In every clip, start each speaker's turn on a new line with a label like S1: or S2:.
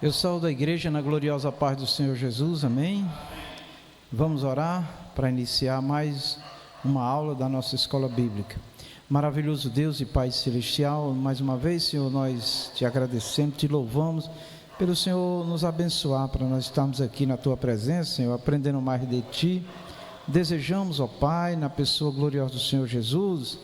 S1: Eu saúdo a igreja na gloriosa paz do Senhor Jesus, amém? Vamos orar para iniciar mais uma aula da nossa escola bíblica. Maravilhoso Deus e Pai Celestial, mais uma vez, Senhor, nós te agradecemos, te louvamos pelo Senhor nos abençoar, para nós estarmos aqui na Tua presença, Senhor, aprendendo mais de Ti. Desejamos, ó Pai, na pessoa gloriosa do Senhor Jesus,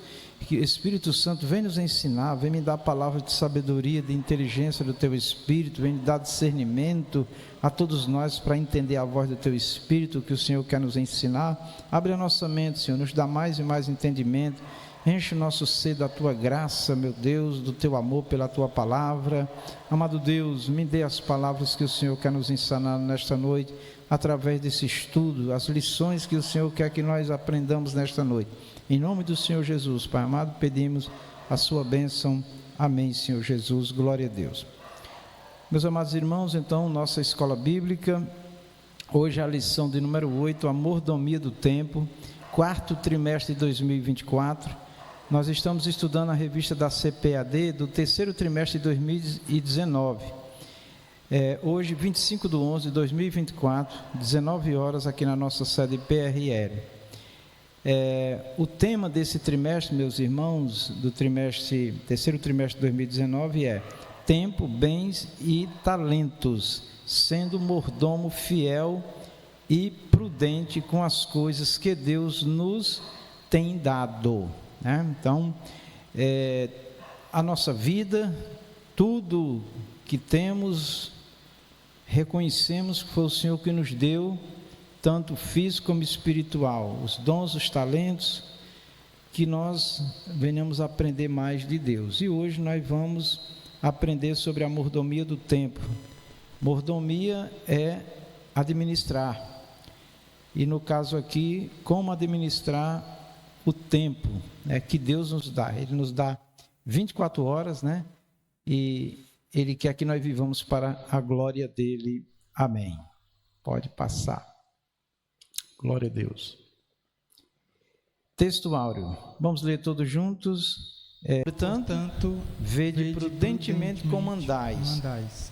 S1: que o Espírito Santo venha nos ensinar, venha me dar palavras de sabedoria, de inteligência do Teu Espírito, venha me dar discernimento a todos nós para entender a voz do Teu Espírito, que o Senhor quer nos ensinar. Abre a nossa mente, Senhor, nos dá mais e mais entendimento, enche o nosso ser da Tua graça, meu Deus, do Teu amor pela Tua palavra. Amado Deus, me dê as palavras que o Senhor quer nos ensinar nesta noite, através desse estudo, as lições que o Senhor quer que nós aprendamos nesta noite. Em nome do Senhor Jesus, Pai amado, pedimos a sua bênção. Amém, Senhor Jesus, glória a Deus. Meus amados irmãos, então, nossa escola bíblica, hoje a lição de número 8, a mordomia do tempo, quarto trimestre de 2024. Nós estamos estudando a revista da CPAD do terceiro trimestre de 2019. Hoje, 25/11/2024, 19 horas, aqui na nossa sede PRL. O tema desse trimestre, meus irmãos, do terceiro trimestre de 2019 é Tempo, Bens e Talentos, sendo mordomo fiel e prudente com as coisas que Deus nos tem dado, né? Então, a nossa vida, tudo que temos, reconhecemos que foi o Senhor que nos deu, tanto físico como espiritual, os dons, os talentos, que nós venhamos a aprender mais de Deus. E hoje nós vamos aprender sobre a mordomia do tempo. Mordomia é administrar, e no caso aqui, como administrar o tempo, que Deus nos dá. Ele nos dá 24 horas, né? E Ele quer que nós vivamos para a glória dEle. Amém. Pode passar. Glória a Deus. Texto áureo. Vamos ler todos juntos. Portanto, vede prudentemente como andais,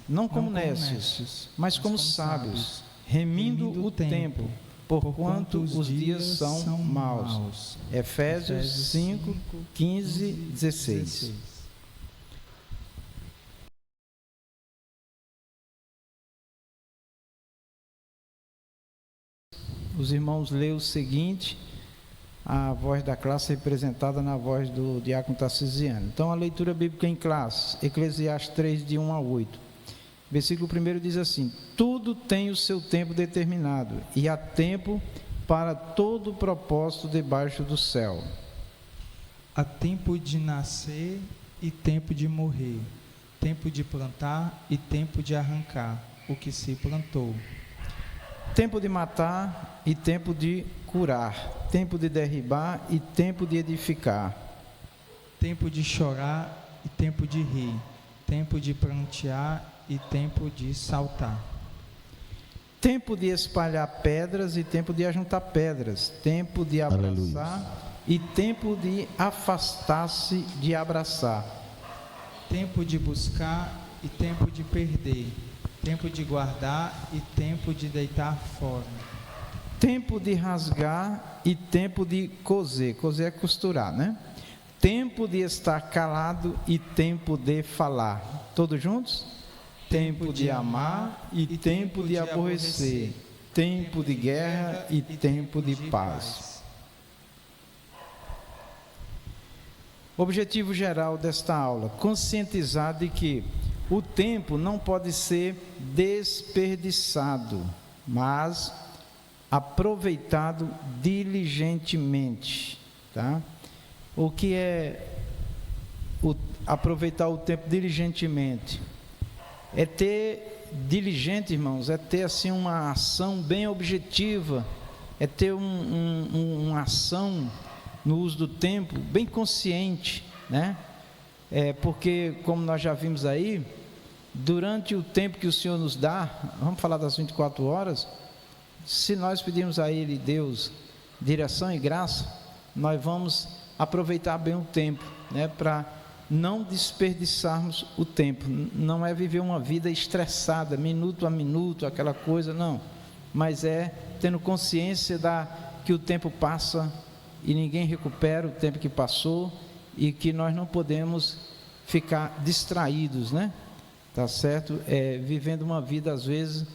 S1: não como necios, mas como sábios, remindo o tempo, porquanto os dias são maus. Efésios 5, 15, 16. Os irmãos lêem o seguinte, a voz da classe representada na voz do diácono Tarcisiano. Então, a leitura bíblica em classe, Eclesiastes 3, de 1 a 8. Versículo 1 diz assim: tudo tem o seu tempo determinado, e há tempo para todo propósito debaixo do céu.
S2: Há tempo de nascer e tempo de morrer, tempo de plantar e tempo de arrancar o que se plantou.
S1: Tempo de matar e tempo de curar, tempo de derribar e tempo de edificar.
S2: Tempo de chorar e tempo de rir, tempo de prantear e tempo de saltar.
S1: Tempo de espalhar pedras e tempo de ajuntar pedras, tempo de abraçar e tempo de afastar-se de abraçar.
S2: Tempo de buscar e tempo de perder, tempo de guardar e tempo de deitar fora.
S1: Tempo de rasgar e tempo de coser. Coser é costurar, né? Tempo de estar calado e tempo de falar. Todos juntos? Tempo de amar e tempo de aborrecer. Tempo de guerra e tempo de paz. Objetivo geral desta aula: conscientizar de que o tempo não pode ser desperdiçado, mas aproveitado diligentemente, tá? O que é aproveitar o tempo diligentemente? É ter diligente, irmãos, é ter assim uma ação bem objetiva, é ter uma ação no uso do tempo bem consciente, né? Porque, como nós já vimos aí, durante o tempo que o Senhor nos dá, vamos falar das 24 horas, se nós pedirmos a Ele, Deus, direção e graça, nós vamos aproveitar bem o tempo, né, para não desperdiçarmos o tempo. Não é viver uma vida estressada, minuto a minuto, aquela coisa, não. Mas é tendo consciência que o tempo passa e ninguém recupera o tempo que passou e que nós não podemos ficar distraídos, né? Tá certo? Vivendo uma vida, às vezes,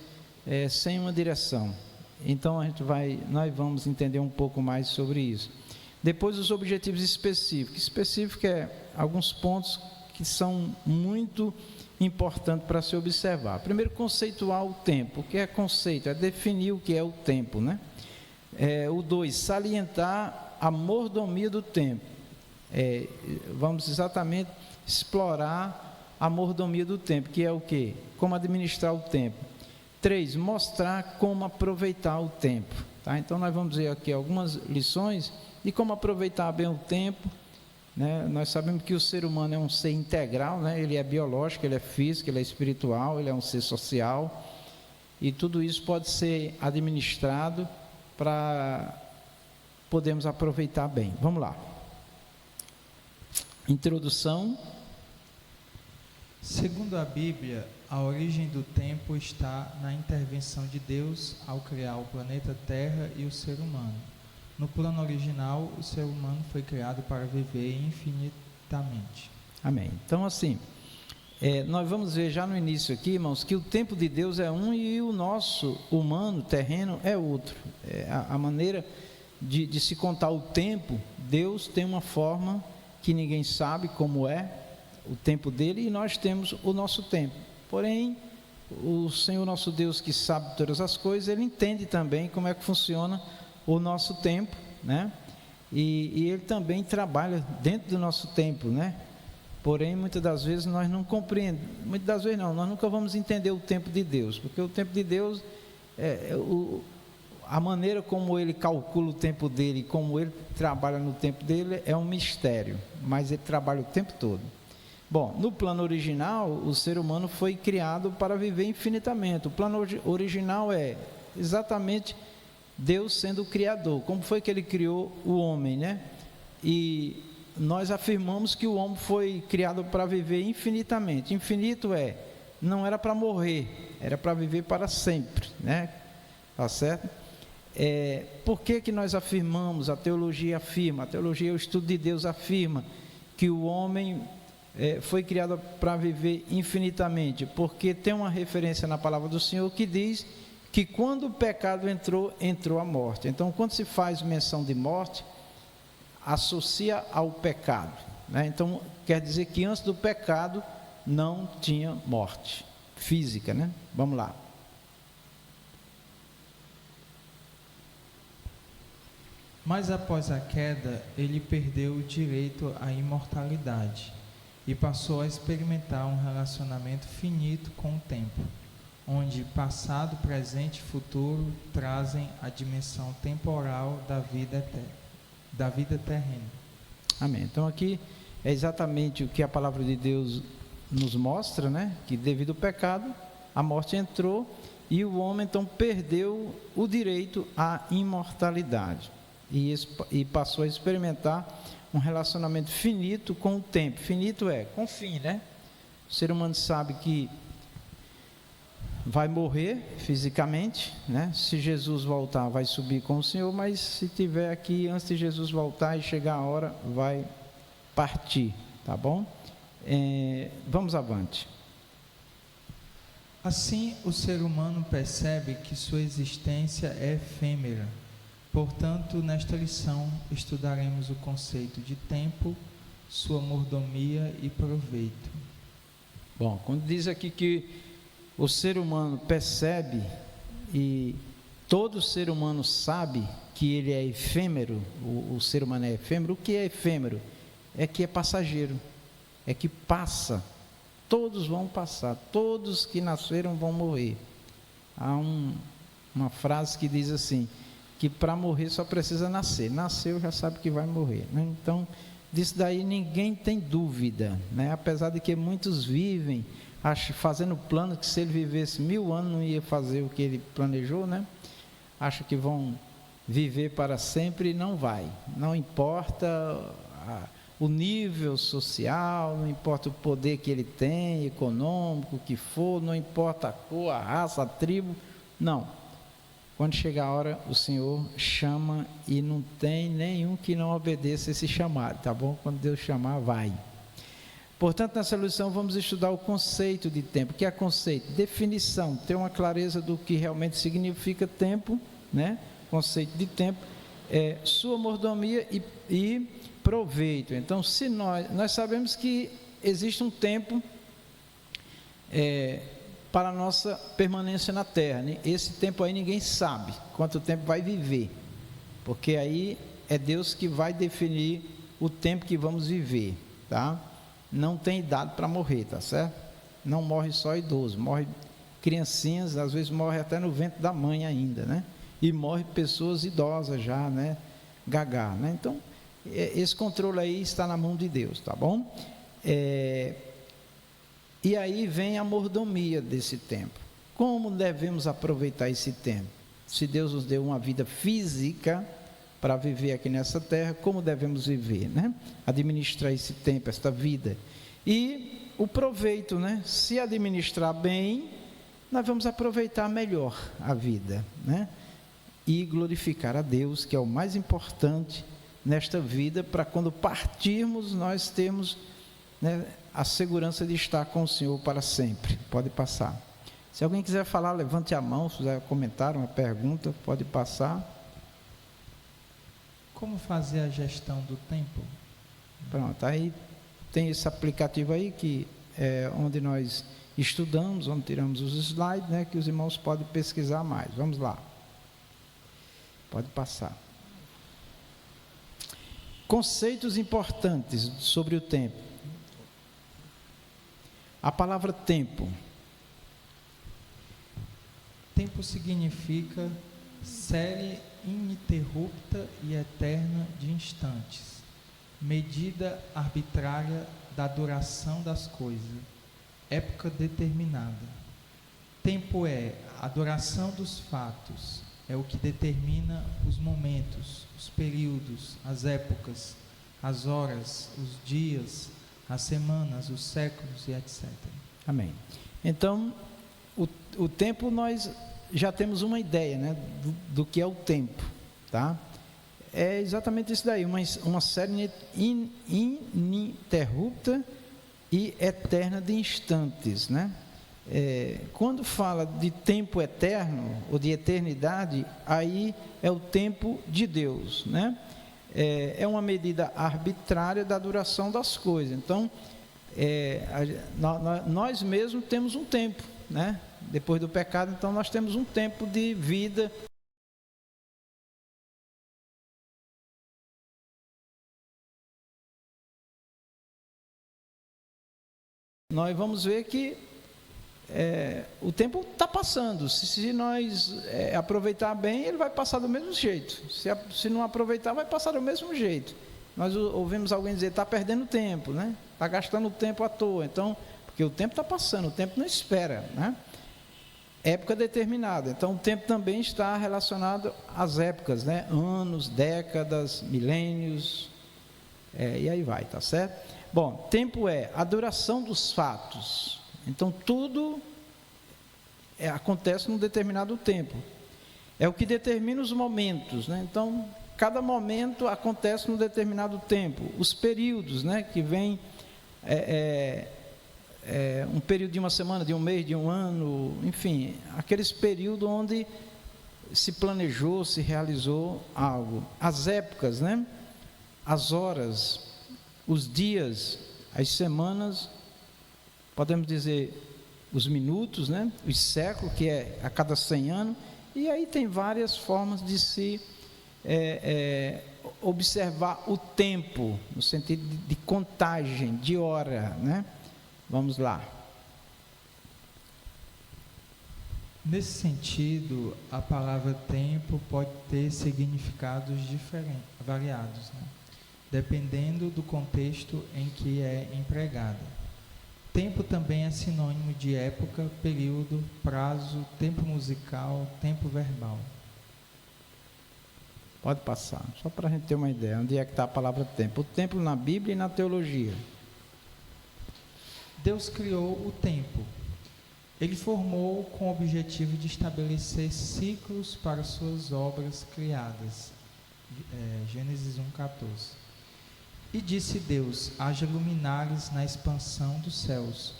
S1: sem uma direção. Então, nós vamos entender um pouco mais sobre isso. Depois, os objetivos específicos. Específico alguns pontos que são muito importantes para se observar. Primeiro, conceituar o tempo. O que é conceito? É definir o que é o tempo, né? O 2, salientar a mordomia do tempo. Vamos exatamente explorar a mordomia do tempo, que é o quê? Como administrar o tempo. 3, mostrar como aproveitar o tempo. Tá? Então, nós vamos ver aqui algumas lições de como aproveitar bem o tempo, né? Nós sabemos que o ser humano é um ser integral, né? Ele é biológico, ele é físico, ele é espiritual, ele é um ser social, e tudo isso pode ser administrado para podermos aproveitar bem. Vamos lá. Introdução.
S2: Segundo a Bíblia, a origem do tempo está na intervenção de Deus ao criar o planeta Terra e o ser humano. No plano original, o ser humano foi criado para viver infinitamente.
S1: Amém. Então, assim, nós vamos ver já no início aqui, irmãos, que o tempo de Deus é um e o nosso humano, terreno, é outro. A maneira de se contar o tempo, Deus tem uma forma que ninguém sabe como é o tempo dele, e nós temos o nosso tempo. Porém, o Senhor nosso Deus, que sabe todas as coisas, ele entende também como é que funciona o nosso tempo, né? E ele também trabalha dentro do nosso tempo, né? Porém, muitas das vezes nós não compreendemos, muitas das vezes não, nós nunca vamos entender o tempo de Deus, porque o tempo de Deus, a maneira como ele calcula o tempo dele, como ele trabalha no tempo dele, é um mistério, mas ele trabalha o tempo todo. Bom, no plano original, o ser humano foi criado para viver infinitamente. O plano original é exatamente Deus sendo o Criador. Como foi que ele criou o homem, né? E nós afirmamos que o homem foi criado para viver infinitamente. Infinito não era para morrer, era para viver para sempre, né? Tá certo? Por que nós afirmamos, a teologia afirma, a teologia, o estudo de Deus afirma que o homem foi criado para viver infinitamente? Porque tem uma referência na palavra do Senhor que diz que quando o pecado entrou a morte. Então, quando se faz menção de morte, associa ao pecado, né? Então, quer dizer que antes do pecado não tinha morte física, né? Vamos lá.
S2: Mas após a queda, ele perdeu o direito à imortalidade e passou a experimentar um relacionamento finito com o tempo, onde passado, presente e futuro trazem a dimensão temporal da vida terrena.
S1: Amém. Então aqui é exatamente o que a palavra de Deus nos mostra, né? Que devido ao pecado, a morte entrou e o homem então perdeu o direito à imortalidade e passou a experimentar um relacionamento finito com o tempo. Finito com fim, né? O ser humano sabe que vai morrer fisicamente, né? Se Jesus voltar, vai subir com o Senhor, mas se tiver aqui antes de Jesus voltar e chegar a hora, vai partir, tá bom? Vamos avante.
S2: Assim, o ser humano percebe que sua existência é efêmera. Portanto, nesta lição, estudaremos o conceito de tempo, sua mordomia e proveito.
S1: Bom, quando diz aqui que o ser humano percebe, e todo ser humano sabe que ele é efêmero, o ser humano é efêmero. O que é efêmero? É que é passageiro, é que passa. Todos vão passar, todos que nasceram vão morrer. Há uma frase que diz assim, que para morrer só precisa nascer. Nasceu, já sabe que vai morrer, né? Então, disso daí ninguém tem dúvida, né? Apesar de que muitos vivem fazendo plano que se ele vivesse 1000 anos não ia fazer o que ele planejou, né? Acha que vão viver para sempre e não vai. Não importa o nível social, não importa o poder que ele tem, econômico, o que for, não importa a cor, a raça, a tribo, não. Quando chegar a hora, o Senhor chama e não tem nenhum que não obedeça esse chamado, tá bom? Quando Deus chamar, vai. Portanto, nessa lição vamos estudar o conceito de tempo. O que é conceito? Definição, ter uma clareza do que realmente significa tempo, né? Conceito de tempo, sua mordomia e proveito. Então, se nós sabemos que existe um tempo para a nossa permanência na terra, né? Esse tempo aí ninguém sabe quanto tempo vai viver, porque aí é Deus que vai definir o tempo que vamos viver, tá? Não tem idade para morrer, tá certo? Não morre só idoso, morre criancinhas, às vezes morre até no ventre da mãe ainda, né? E morre pessoas idosas já, né? Gagá, né? Então, esse controle aí está na mão de Deus, tá bom? E aí vem a mordomia desse tempo. Como devemos aproveitar esse tempo? Se Deus nos deu uma vida física para viver aqui nessa terra, como devemos viver, né? Administrar esse tempo, esta vida. E o proveito, né? Se administrar bem, nós vamos aproveitar melhor a vida, né? E glorificar a Deus, que é o mais importante nesta vida, para quando partirmos, nós termos, né, a segurança de estar com o Senhor para sempre. Pode passar. Se alguém quiser falar, levante a mão, se quiser comentar, uma pergunta, pode passar.
S2: Como fazer a gestão do tempo?
S1: Pronto, aí tem esse aplicativo aí, que é onde nós estudamos, onde tiramos os slides, né, que os irmãos podem pesquisar mais. Vamos lá. Pode passar. Conceitos importantes sobre o tempo. A palavra tempo.
S2: Tempo significa série ininterrupta e eterna de instantes, medida arbitrária da duração das coisas, época determinada. Tempo é a duração dos fatos, é o que determina os momentos, os períodos, as épocas, as horas, os dias, as semanas, os séculos e etc.
S1: Amém. Então, o tempo, nós já temos uma ideia, né, do que é o tempo, tá? É exatamente isso daí, uma série ininterrupta e eterna de instantes, né? Quando fala de tempo eterno ou de eternidade, aí é o tempo de Deus, né? É uma medida arbitrária da duração das coisas. Então, nós mesmos temos um tempo, né? Depois do pecado, então nós temos um tempo de vida. Nós vamos ver que o tempo está passando. Se nós aproveitar bem, ele vai passar do mesmo jeito. Se não aproveitar, vai passar do mesmo jeito. Nós ouvimos alguém dizer, está perdendo tempo, né? Está gastando tempo à toa. Então, porque o tempo está passando, o tempo não espera, né? Época determinada. Então, o tempo também está relacionado às épocas, né? Anos, décadas, milênios, e aí vai, tá certo? Bom, tempo é a duração dos fatos. Então, tudo acontece num determinado tempo. É o que determina os momentos, né? Então, cada momento acontece num determinado tempo. Os períodos, né? Que vem um período de uma semana, de um mês, de um ano, enfim, aqueles períodos onde se planejou, se realizou algo. As épocas, né? As horas, os dias, as semanas, podemos dizer os minutos, né? Os séculos, que é a cada 100 anos, e aí tem várias formas de se observar o tempo, no sentido de contagem, de hora, né? Vamos lá.
S2: Nesse sentido, a palavra tempo pode ter significados diferentes, variados, né? Dependendo do contexto em que é empregada. Tempo também é sinônimo de época, período, prazo, tempo musical, tempo verbal.
S1: Pode passar, só para a gente ter uma ideia, onde é que está a palavra tempo. O tempo na Bíblia e na teologia.
S2: Deus criou o tempo. Ele formou com o objetivo de estabelecer ciclos para suas obras criadas. Gênesis 1:14. E disse Deus: haja luminares na expansão dos céus,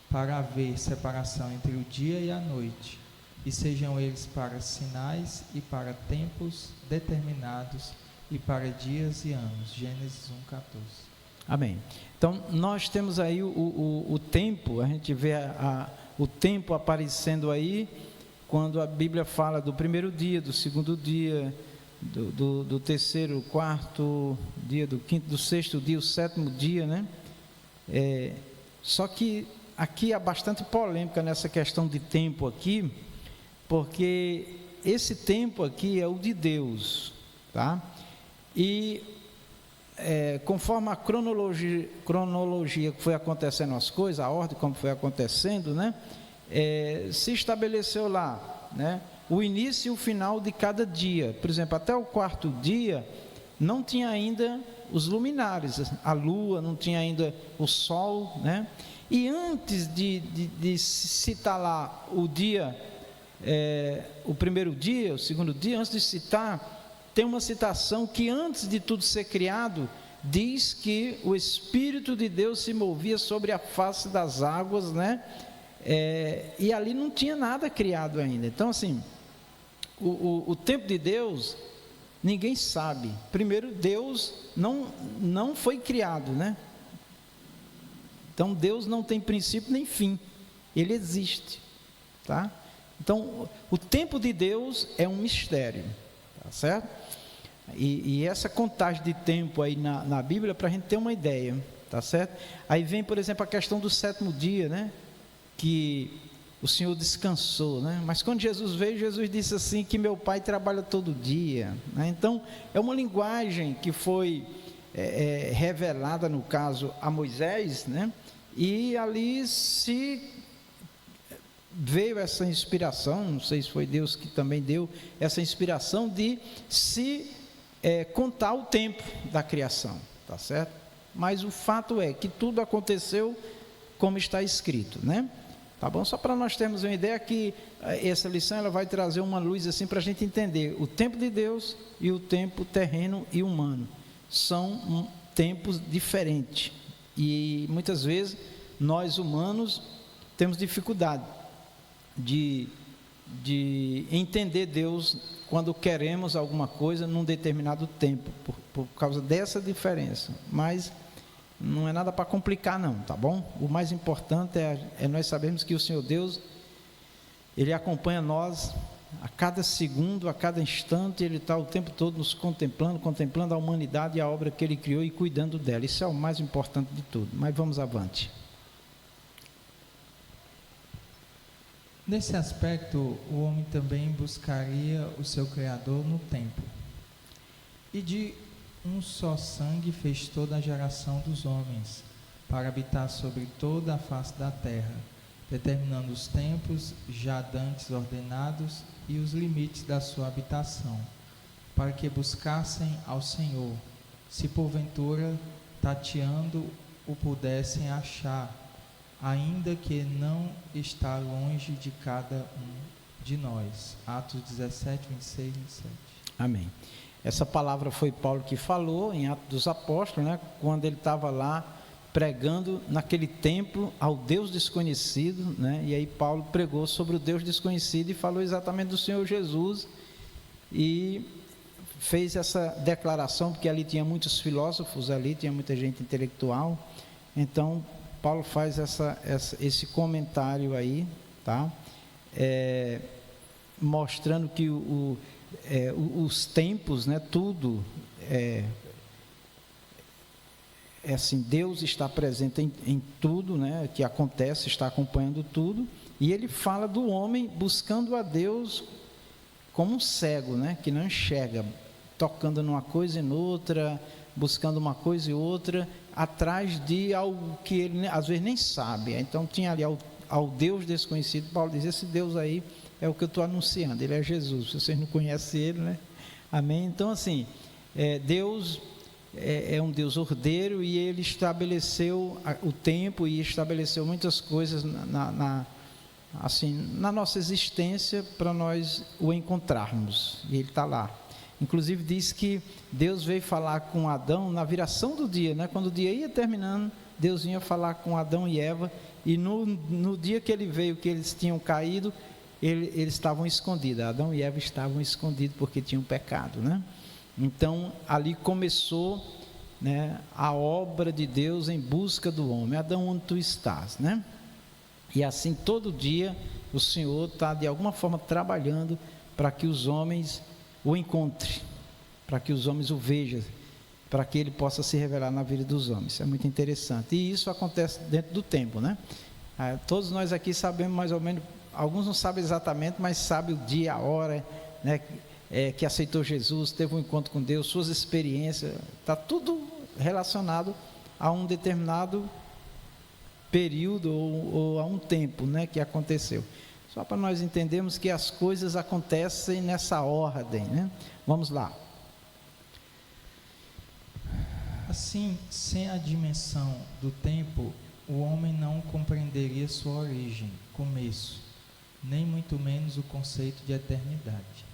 S2: para haver separação entre o dia e a noite, e sejam eles para sinais e para tempos determinados e para dias e anos. Gênesis 1:14.
S1: Amém. Então, nós temos aí o tempo, a gente vê o tempo aparecendo aí, quando a Bíblia fala do primeiro dia, do segundo dia, do terceiro, quarto dia, do quinto, do sexto dia, o sétimo dia, né? Só que aqui há bastante polêmica nessa questão de tempo aqui, porque esse tempo aqui é o de Deus, tá? E conforme a cronologia que foi acontecendo as coisas, a ordem como foi acontecendo, né? Se estabeleceu lá, né? O início e o final de cada dia. Por exemplo, até o quarto dia não tinha ainda os luminares, a lua, não tinha ainda o sol, né? E antes de citar lá o dia, o primeiro dia, o segundo dia, antes de citar, tem uma citação que antes de tudo ser criado, diz que o Espírito de Deus se movia sobre a face das águas, né? E ali não tinha nada criado ainda. Então, assim, o tempo de Deus, ninguém sabe. Primeiro, Deus não foi criado, né? Então, Deus não tem princípio nem fim, Ele existe, tá? Então, o tempo de Deus é um mistério, tá certo? E essa contagem de tempo aí na Bíblia, para a gente ter uma ideia, tá certo? Aí vem, por exemplo, a questão do sétimo dia, né? Que o Senhor descansou, né? Mas quando Jesus veio, Jesus disse assim, que meu Pai trabalha todo dia, né? Então, é uma linguagem que foi revelada, no caso, a Moisés, né? E ali veio essa inspiração, não sei se foi Deus que também deu essa inspiração de se contar o tempo da criação, tá certo? Mas o fato é que tudo aconteceu como está escrito, né? Tá bom? Só para nós termos uma ideia que essa lição ela vai trazer uma luz assim para a gente entender o tempo de Deus e o tempo terreno e humano. São tempos diferentes e muitas vezes nós humanos temos dificuldade de entender Deus quando queremos alguma coisa num determinado tempo, por causa dessa diferença, mas não é nada para complicar não, tá bom? O mais importante é nós sabermos que o Senhor Deus, Ele acompanha nós a cada segundo, a cada instante, Ele está o tempo todo nos contemplando a humanidade e a obra que Ele criou e cuidando dela. Isso é o mais importante de tudo, mas vamos avante.
S2: Nesse aspecto, o homem também buscaria o seu Criador no tempo. E de um só sangue fez toda a geração dos homens, para habitar sobre toda a face da terra, determinando os tempos já dantes ordenados e os limites da sua habitação, para que buscassem ao Senhor, se porventura tateando o pudessem achar, ainda que não está longe de cada um de nós. Atos 17, 26 e 27.
S1: Amém. Essa palavra foi Paulo que falou em Atos dos Apóstolos, né? Quando ele estava lá pregando naquele templo ao Deus desconhecido, né? E aí Paulo pregou sobre o Deus desconhecido e falou exatamente do Senhor Jesus e fez essa declaração, porque ali tinha muitos filósofos, ali tinha muita gente intelectual. Então Paulo faz esse comentário aí, tá? Mostrando que os tempos, né? Tudo assim, Deus está presente em tudo, né? Que acontece, está acompanhando tudo. E ele fala do homem buscando a Deus como um cego, né? Que não enxerga, tocando numa coisa e noutra, buscando uma coisa e outra, atrás de algo que ele às vezes nem sabe. Então tinha ali ao Deus desconhecido. Paulo diz, esse Deus aí é o que eu estou anunciando, ele é Jesus. Se vocês não conhecem ele, né? Amém? Então, assim, Deus é um Deus ordeiro e Ele estabeleceu o tempo e estabeleceu muitas coisas na nossa existência para nós o encontrarmos, e Ele está lá. Inclusive diz que Deus veio falar com Adão na viração do dia, né? Quando o dia ia terminando, Deus vinha falar com Adão e Eva, e no dia que Ele veio, que eles tinham caído, eles estavam escondidos, Adão e Eva estavam escondidos porque tinham pecado, né? Então ali começou, né, a obra de Deus em busca do homem. Adão, onde tu estás, né? E assim todo dia o Senhor está de alguma forma trabalhando para que os homens o encontrem, para que os homens o vejam, para que Ele possa se revelar na vida dos homens. Isso é muito interessante, e isso acontece dentro do tempo, né? Todos nós aqui sabemos mais ou menos, alguns não sabem exatamente, mas sabem o dia, a hora, né, que aceitou Jesus, teve um encontro com Deus, suas experiências, está tudo relacionado a um determinado período ou a um tempo, né, que aconteceu. Só para nós entendermos que as coisas acontecem nessa ordem, né? Vamos lá.
S2: Assim, sem a dimensão do tempo, o homem não compreenderia sua origem, começo, nem muito menos o conceito de eternidade.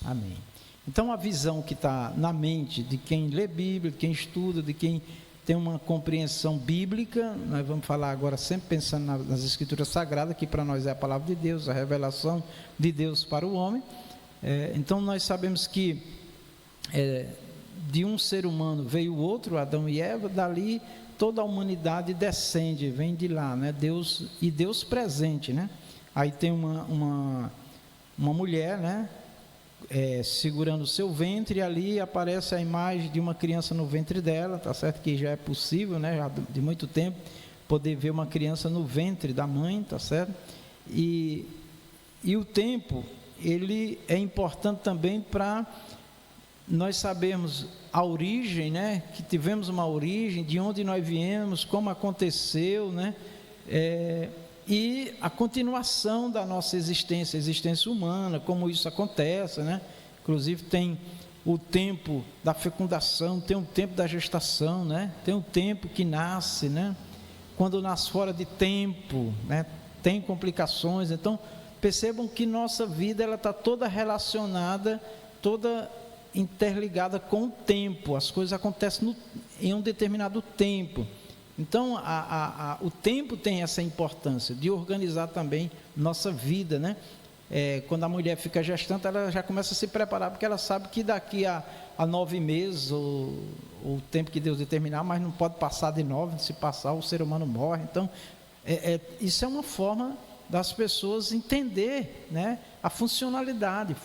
S2: Amém.
S1: Então, a visão que está na mente de quem lê Bíblia, de quem estuda, de quem tem uma compreensão bíblica, nós vamos falar agora sempre pensando nas Escrituras Sagradas, que para nós é a palavra de Deus, a revelação de Deus para o homem. Então, nós sabemos que de um ser humano veio o outro, Adão e Eva, dali toda a humanidade descende, vem de lá, né? Deus presente, né? Aí tem uma mulher, né? Segurando o seu ventre, e ali aparece a imagem de uma criança no ventre dela, tá certo que já é possível, né, já de muito tempo, poder ver uma criança no ventre da mãe, tá certo? E o tempo, ele é importante também para nós sabermos a origem, né, que tivemos uma origem, de onde nós viemos, como aconteceu, né, e a continuação da nossa existência, a existência humana, como isso acontece, né? Inclusive tem o tempo da fecundação, tem o tempo da gestação, né? Tem o tempo que nasce, né? Quando nasce fora de tempo, né? Tem complicações. Então percebam que nossa vida ela está toda relacionada, toda interligada com o tempo. As coisas acontecem em um determinado tempo. Então, o tempo tem essa importância de organizar também nossa vida, né? Quando a mulher fica gestante, ela já começa a se preparar, porque ela sabe que daqui a 9 meses, ou o tempo que Deus determinar, mas não pode passar de 9, se passar o ser humano morre. Então, isso é uma forma das pessoas entender, né, a funcionalidade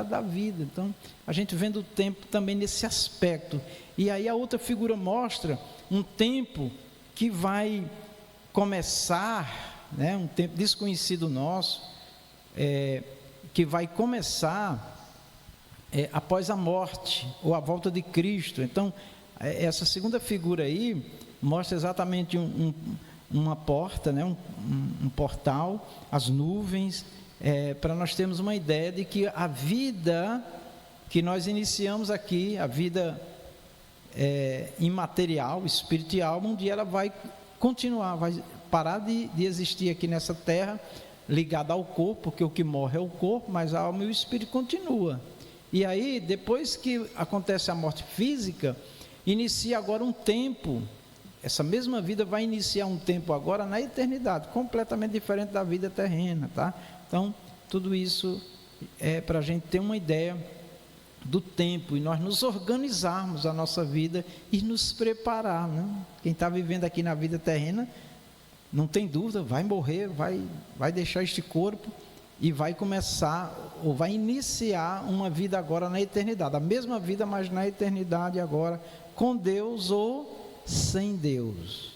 S1: da vida. Então, a gente vendo o tempo também nesse aspecto. E aí a outra figura mostra um tempo que vai começar, né, um tempo desconhecido nosso, que vai começar após a morte ou a volta de Cristo. Então, essa segunda figura aí mostra exatamente uma porta, né, um portal, as nuvens, para nós termos uma ideia de que a vida que nós iniciamos aqui, a vida imaterial, espírito e alma, um dia ela vai continuar, vai parar de existir aqui nessa terra, ligada ao corpo, porque o que morre é o corpo, mas a alma e o espírito continua. E aí, depois que acontece a morte física, inicia agora um tempo, essa mesma vida vai iniciar um tempo agora na eternidade, completamente diferente da vida terrena, tá? Então, tudo isso é para a gente ter uma ideia do tempo, e nós nos organizarmos a nossa vida e nos preparar, né? Quem está vivendo aqui na vida terrena, não tem dúvida, vai morrer, vai deixar este corpo e vai começar, ou vai iniciar uma vida agora na eternidade, a mesma vida, mas na eternidade agora, com Deus ou sem Deus.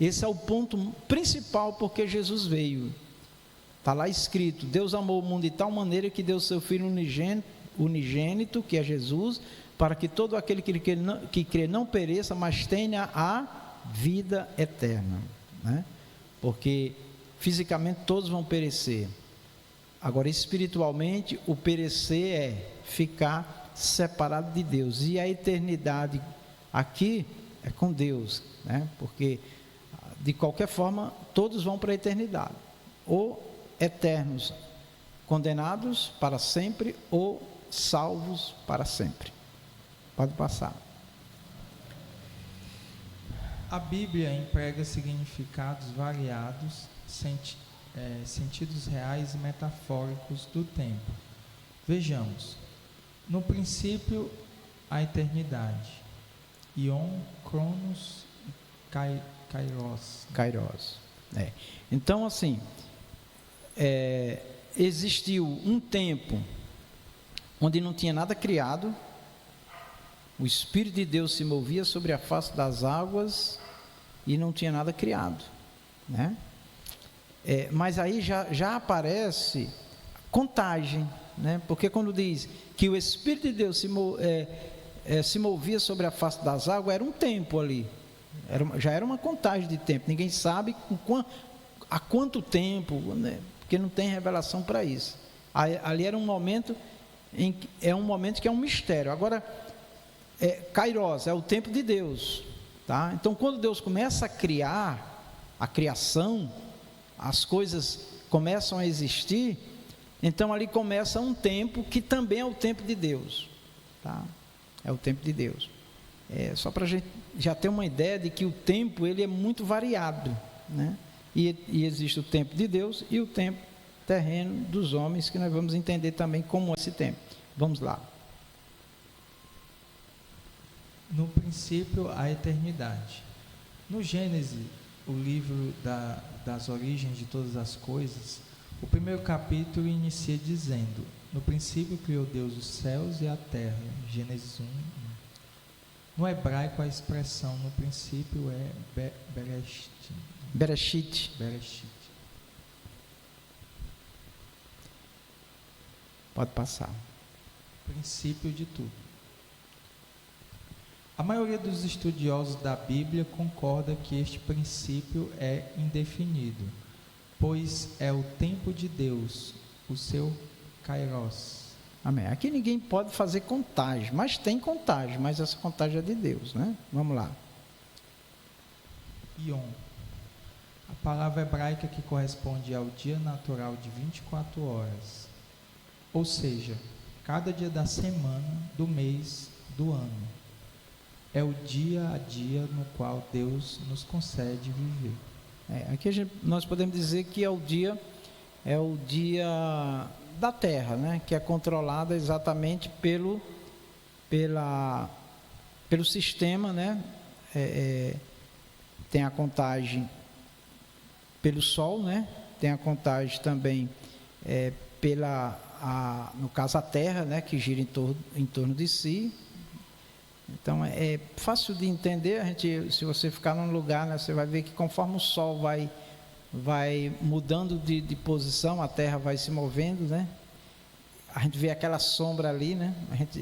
S1: Esse é o ponto principal porque Jesus veio. Está lá escrito: Deus amou o mundo de tal maneira que deu seu Filho unigênito, que é Jesus, para que todo aquele que crê não pereça, mas tenha a vida eterna, né? Porque fisicamente todos vão perecer, Agora, espiritualmente, o perecer é ficar separado de Deus. E a eternidade aqui é com Deus, né? Porque, de qualquer forma, todos vão para a eternidade. Ou eternos condenados para sempre, ou salvos para sempre. Pode passar.
S2: A Bíblia emprega significados variados, sentidos reais e metafóricos do tempo. Vejamos. No princípio, a eternidade. Ion, Cronos, Kairos.
S1: Kairos. Então, assim, existiu um tempo onde não tinha nada criado, o Espírito de Deus se movia sobre a face das águas e não tinha nada criado, né? Mas aí já aparece contagem, né? Porque quando diz que o Espírito de Deus se movia sobre a face das águas, era um tempo ali, já era uma contagem de tempo, ninguém sabe há quanto tempo, né? Porque não tem revelação para isso. Ali era um momento, um momento que é um mistério. Agora, Kairos é o tempo de Deus, tá? Então, quando Deus começa a criar, a criação, as coisas começam a existir, então ali começa um tempo que também é o tempo de Deus, tá? É o tempo de Deus. Só para a gente já ter uma ideia de que o tempo ele é muito variado, né? E existe o tempo de Deus e o tempo terreno dos homens, que nós vamos entender também como é esse tempo. Vamos lá.
S2: No princípio, a eternidade. No Gênesis, o livro das origens de todas as coisas, o primeiro capítulo inicia dizendo: no princípio criou Deus os céus e a terra. Gênesis 1. No hebraico, a expressão no princípio é
S1: Bereshit. Pode passar.
S2: Princípio de tudo. A maioria dos estudiosos da Bíblia concorda que este princípio é indefinido, pois é o tempo de Deus, o seu Kairos.
S1: Amém. Aqui ninguém pode fazer contagem, mas tem contagem, mas essa contagem é de Deus, né? Vamos lá.
S2: Ion. A palavra hebraica que corresponde ao dia natural de 24 horas. Ou seja, cada dia da semana, do mês, do ano. É o dia a dia no qual Deus nos concede viver.
S1: Aqui nós podemos dizer que é o dia da Terra, né? Que é controlada exatamente pelo sistema, né? Tem a contagem pelo Sol, né? Tem a contagem também no caso a Terra, né? Que gira em torno de si. Então é fácil de entender. Se você ficar num lugar, né, você vai ver que conforme o Sol vai mudando de posição, a Terra vai se movendo, né? A gente vê aquela sombra ali, né?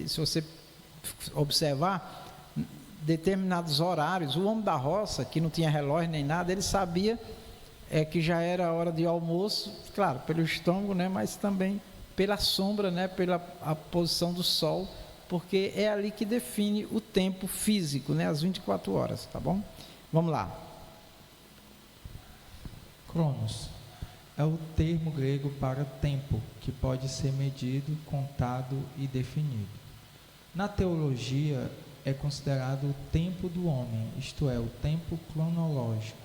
S1: Se você observar determinados horários, o homem da roça, que não tinha relógio nem nada, ele sabia que já era a hora de almoço, claro, pelo estômago, né? Mas também pela sombra, né? Pela a posição do Sol, porque é ali que define o tempo físico, né? As 24 horas, tá bom? Vamos lá.
S2: Cronos é o termo grego para tempo, que pode ser medido, contado e definido. Na teologia, é considerado o tempo do homem, isto é, o tempo cronológico.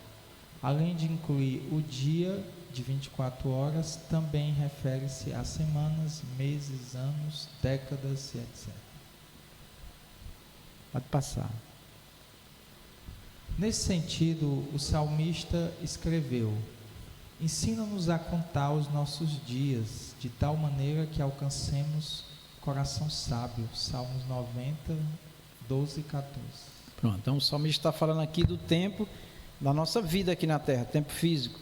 S2: Além de incluir o dia de 24 horas, também refere-se a semanas, meses, anos, décadas e etc.
S1: Pode passar.
S2: Nesse sentido, o salmista escreveu: ensina-nos a contar os nossos dias, de tal maneira que alcancemos coração sábio. Salmos 90, 12 e 14.
S1: Pronto, então o salmista está falando aqui do tempo da nossa vida aqui na terra, tempo físico.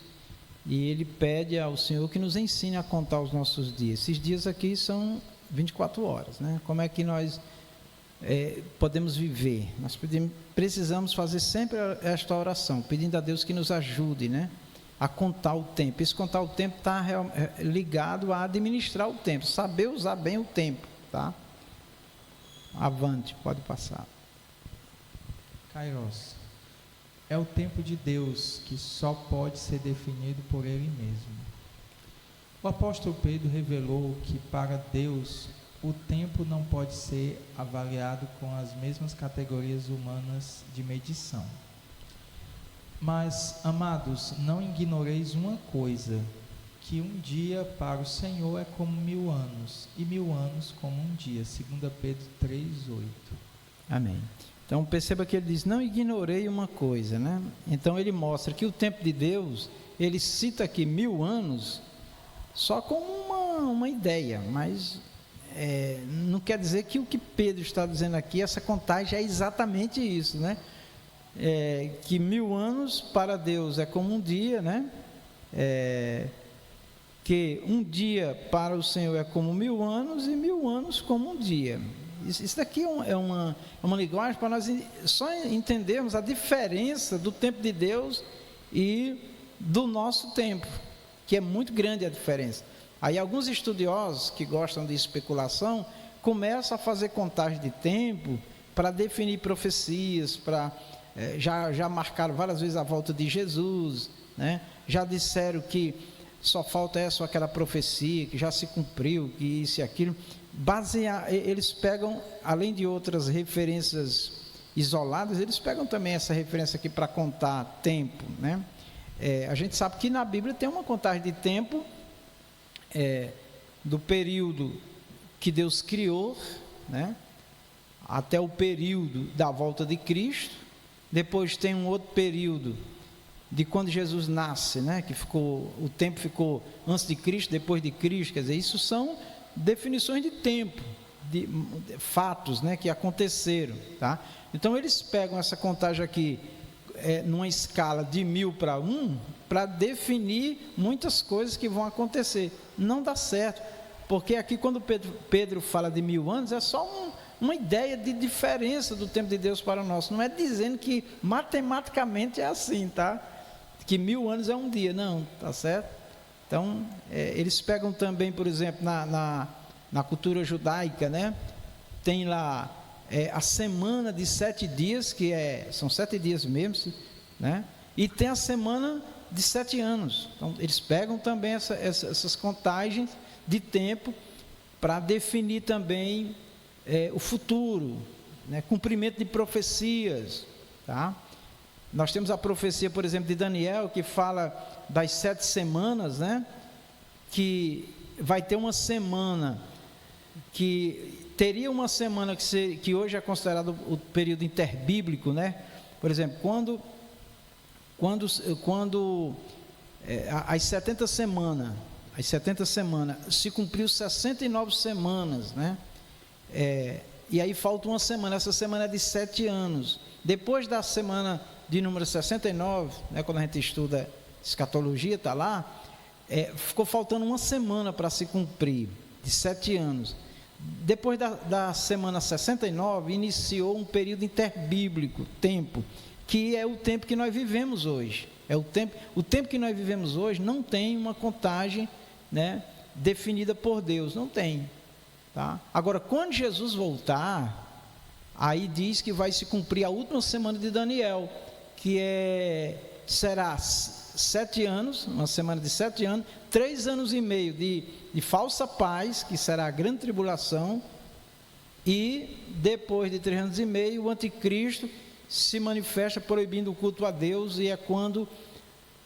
S1: E ele pede ao Senhor que nos ensine a contar os nossos dias. Esses dias aqui são 24 horas, né? Como é que nós podemos viver? Nós precisamos fazer sempre esta oração, pedindo a Deus que nos ajude, né? a contar o tempo. Esse contar o tempo está ligado a administrar o tempo, saber usar bem o tempo, tá? Avante, pode passar.
S2: Kairos é o tempo de Deus que só pode ser definido por Ele mesmo. O apóstolo Pedro revelou que para Deus o tempo não pode ser avaliado com as mesmas categorias humanas de medição. Mas, amados, não ignoreis uma coisa, que um dia para o Senhor é como 1000 anos, e 1000 anos como um dia. 2 Pedro 3:8.
S1: Amém. Então perceba que ele diz, não ignorei uma coisa, né? Então ele mostra que o tempo de Deus, ele cita aqui 1000 anos, só como uma ideia, mas não quer dizer que o que Pedro está dizendo aqui, essa contagem é exatamente isso, né? Que 1000 anos para Deus é como um dia, né? Que um dia para o Senhor é como 1000 anos e 1000 anos como um dia. Isso daqui é uma linguagem para nós só entendermos a diferença do tempo de Deus e do nosso tempo, que é muito grande a diferença. Aí alguns estudiosos que gostam de especulação começam a fazer contagem de tempo para definir profecias, já marcaram várias vezes a volta de Jesus, né? Já disseram que só falta essa ou aquela profecia, que já se cumpriu, que isso e aquilo. Eles pegam, além de outras referências isoladas, eles pegam também essa referência aqui para contar tempo, né? A gente sabe que na Bíblia tem uma contagem de tempo do período que Deus criou, né, até o período da volta de Cristo. Depois tem um outro período de quando Jesus nasce, né, que o tempo ficou antes de Cristo, depois de Cristo. Quer dizer, isso são definições de tempo, de fatos, né, que aconteceram, tá? Então eles pegam essa contagem aqui numa escala de 1000 para 1 para definir muitas coisas que vão acontecer. Não dá certo, porque aqui quando Pedro fala de 1000 anos, é só uma ideia de diferença do tempo de Deus para o nosso. Não é dizendo que matematicamente é assim, tá? Que 1000 anos é um dia, não, tá certo? Então, eles pegam também, por exemplo, na cultura judaica, né? Tem lá a semana de 7 dias, que são 7 dias mesmo, né? E tem a semana de 7 anos. Então, eles pegam também essas contagens de tempo para definir também o futuro, né? Cumprimento de profecias, tá? Nós temos a profecia, por exemplo, de Daniel, que fala das 7 semanas, né? Que vai ter uma semana, que teria uma semana que hoje é considerado o período interbíblico, né? Por exemplo, quando as 70 semanas se cumpriu 69 semanas, né? E aí falta uma semana, essa semana é de 7 anos. Depois da semana de número 69, né, quando a gente estuda escatologia, está lá, ficou faltando uma semana para se cumprir, de 7 anos. Depois da semana 69, iniciou um período interbíblico, tempo, que é o tempo que nós vivemos hoje. O tempo que nós vivemos hoje não tem uma contagem, né, definida por Deus, não tem. Tá? Agora, quando Jesus voltar, aí diz que vai se cumprir a última semana de Daniel, que será 7 anos, uma semana de 7 anos, 3 anos e meio de falsa paz, que será a grande tribulação, e depois de 3 anos e meio, o anticristo se manifesta proibindo o culto a Deus, e é quando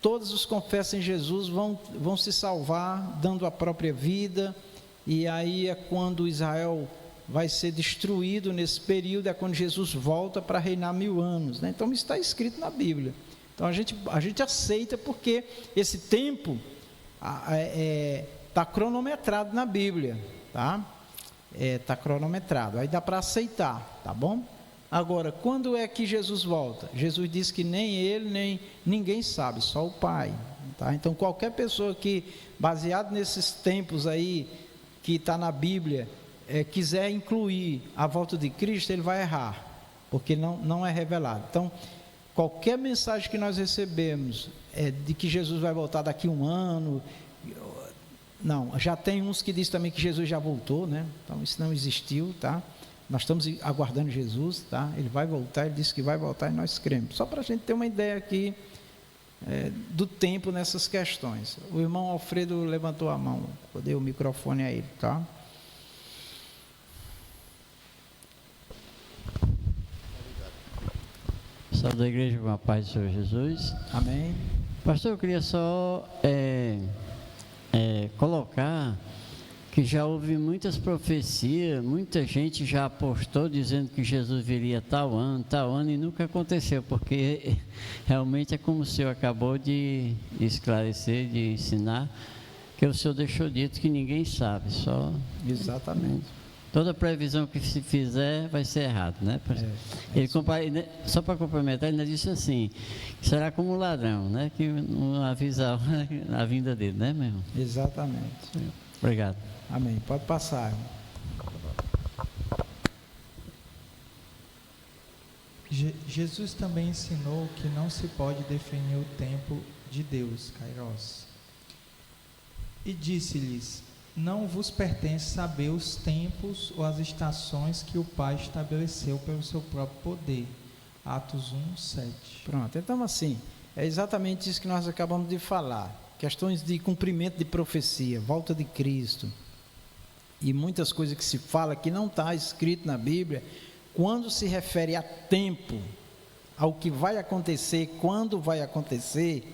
S1: todos os que confessam em Jesus vão se salvar, dando a própria vida, e aí é quando Israel vai ser destruído nesse período, é quando Jesus volta para reinar 1000 anos, né? Então isso está escrito na Bíblia. Então a gente aceita porque esse tempo está cronometrado na Bíblia, tá? Está cronometrado, aí dá para aceitar, tá bom? Agora, quando é que Jesus volta? Jesus disse que nem ele, nem ninguém sabe, só o Pai, tá? Então qualquer pessoa que, baseado nesses tempos aí, que está na Bíblia, quiser incluir a volta de Cristo, ele vai errar, porque não é revelado. Então, qualquer mensagem que nós recebemos de que Jesus vai voltar daqui a um ano, não, já tem uns que dizem também que Jesus já voltou, né? Então isso não existiu, tá? Nós estamos aguardando Jesus, tá? Ele vai voltar, ele disse que vai voltar e nós cremos. Só para a gente ter uma ideia aqui do tempo nessas questões. O irmão Alfredo levantou a mão, eu dei o microfone a ele, tá?
S3: Salve da igreja com a paz do Senhor Jesus.
S1: Amém.
S3: Pastor, eu queria só colocar que já houve muitas profecias, muita gente já apostou dizendo que Jesus viria tal ano e nunca aconteceu, porque realmente é como o senhor acabou de esclarecer, de ensinar, que o senhor deixou dito que ninguém sabe, só...
S1: Exatamente.
S3: Toda previsão que se fizer vai ser errado, né? Só para complementar, ele ainda disse assim, que será como um ladrão, né? Que não avisa a vinda dele, né, meu irmão?
S1: Exatamente.
S3: Obrigado.
S1: Amém. Pode passar.
S2: Jesus também ensinou que não se pode definir o tempo de Deus, Kairos. E disse-lhes: não vos pertence saber os tempos ou as estações que o Pai estabeleceu pelo seu próprio poder. Atos 1:7.
S1: Pronto, então assim, é exatamente isso que nós acabamos de falar. Questões de cumprimento de profecia, volta de Cristo, e muitas coisas que se fala que não está escrito na Bíblia, quando se refere a tempo, ao que vai acontecer, quando vai acontecer,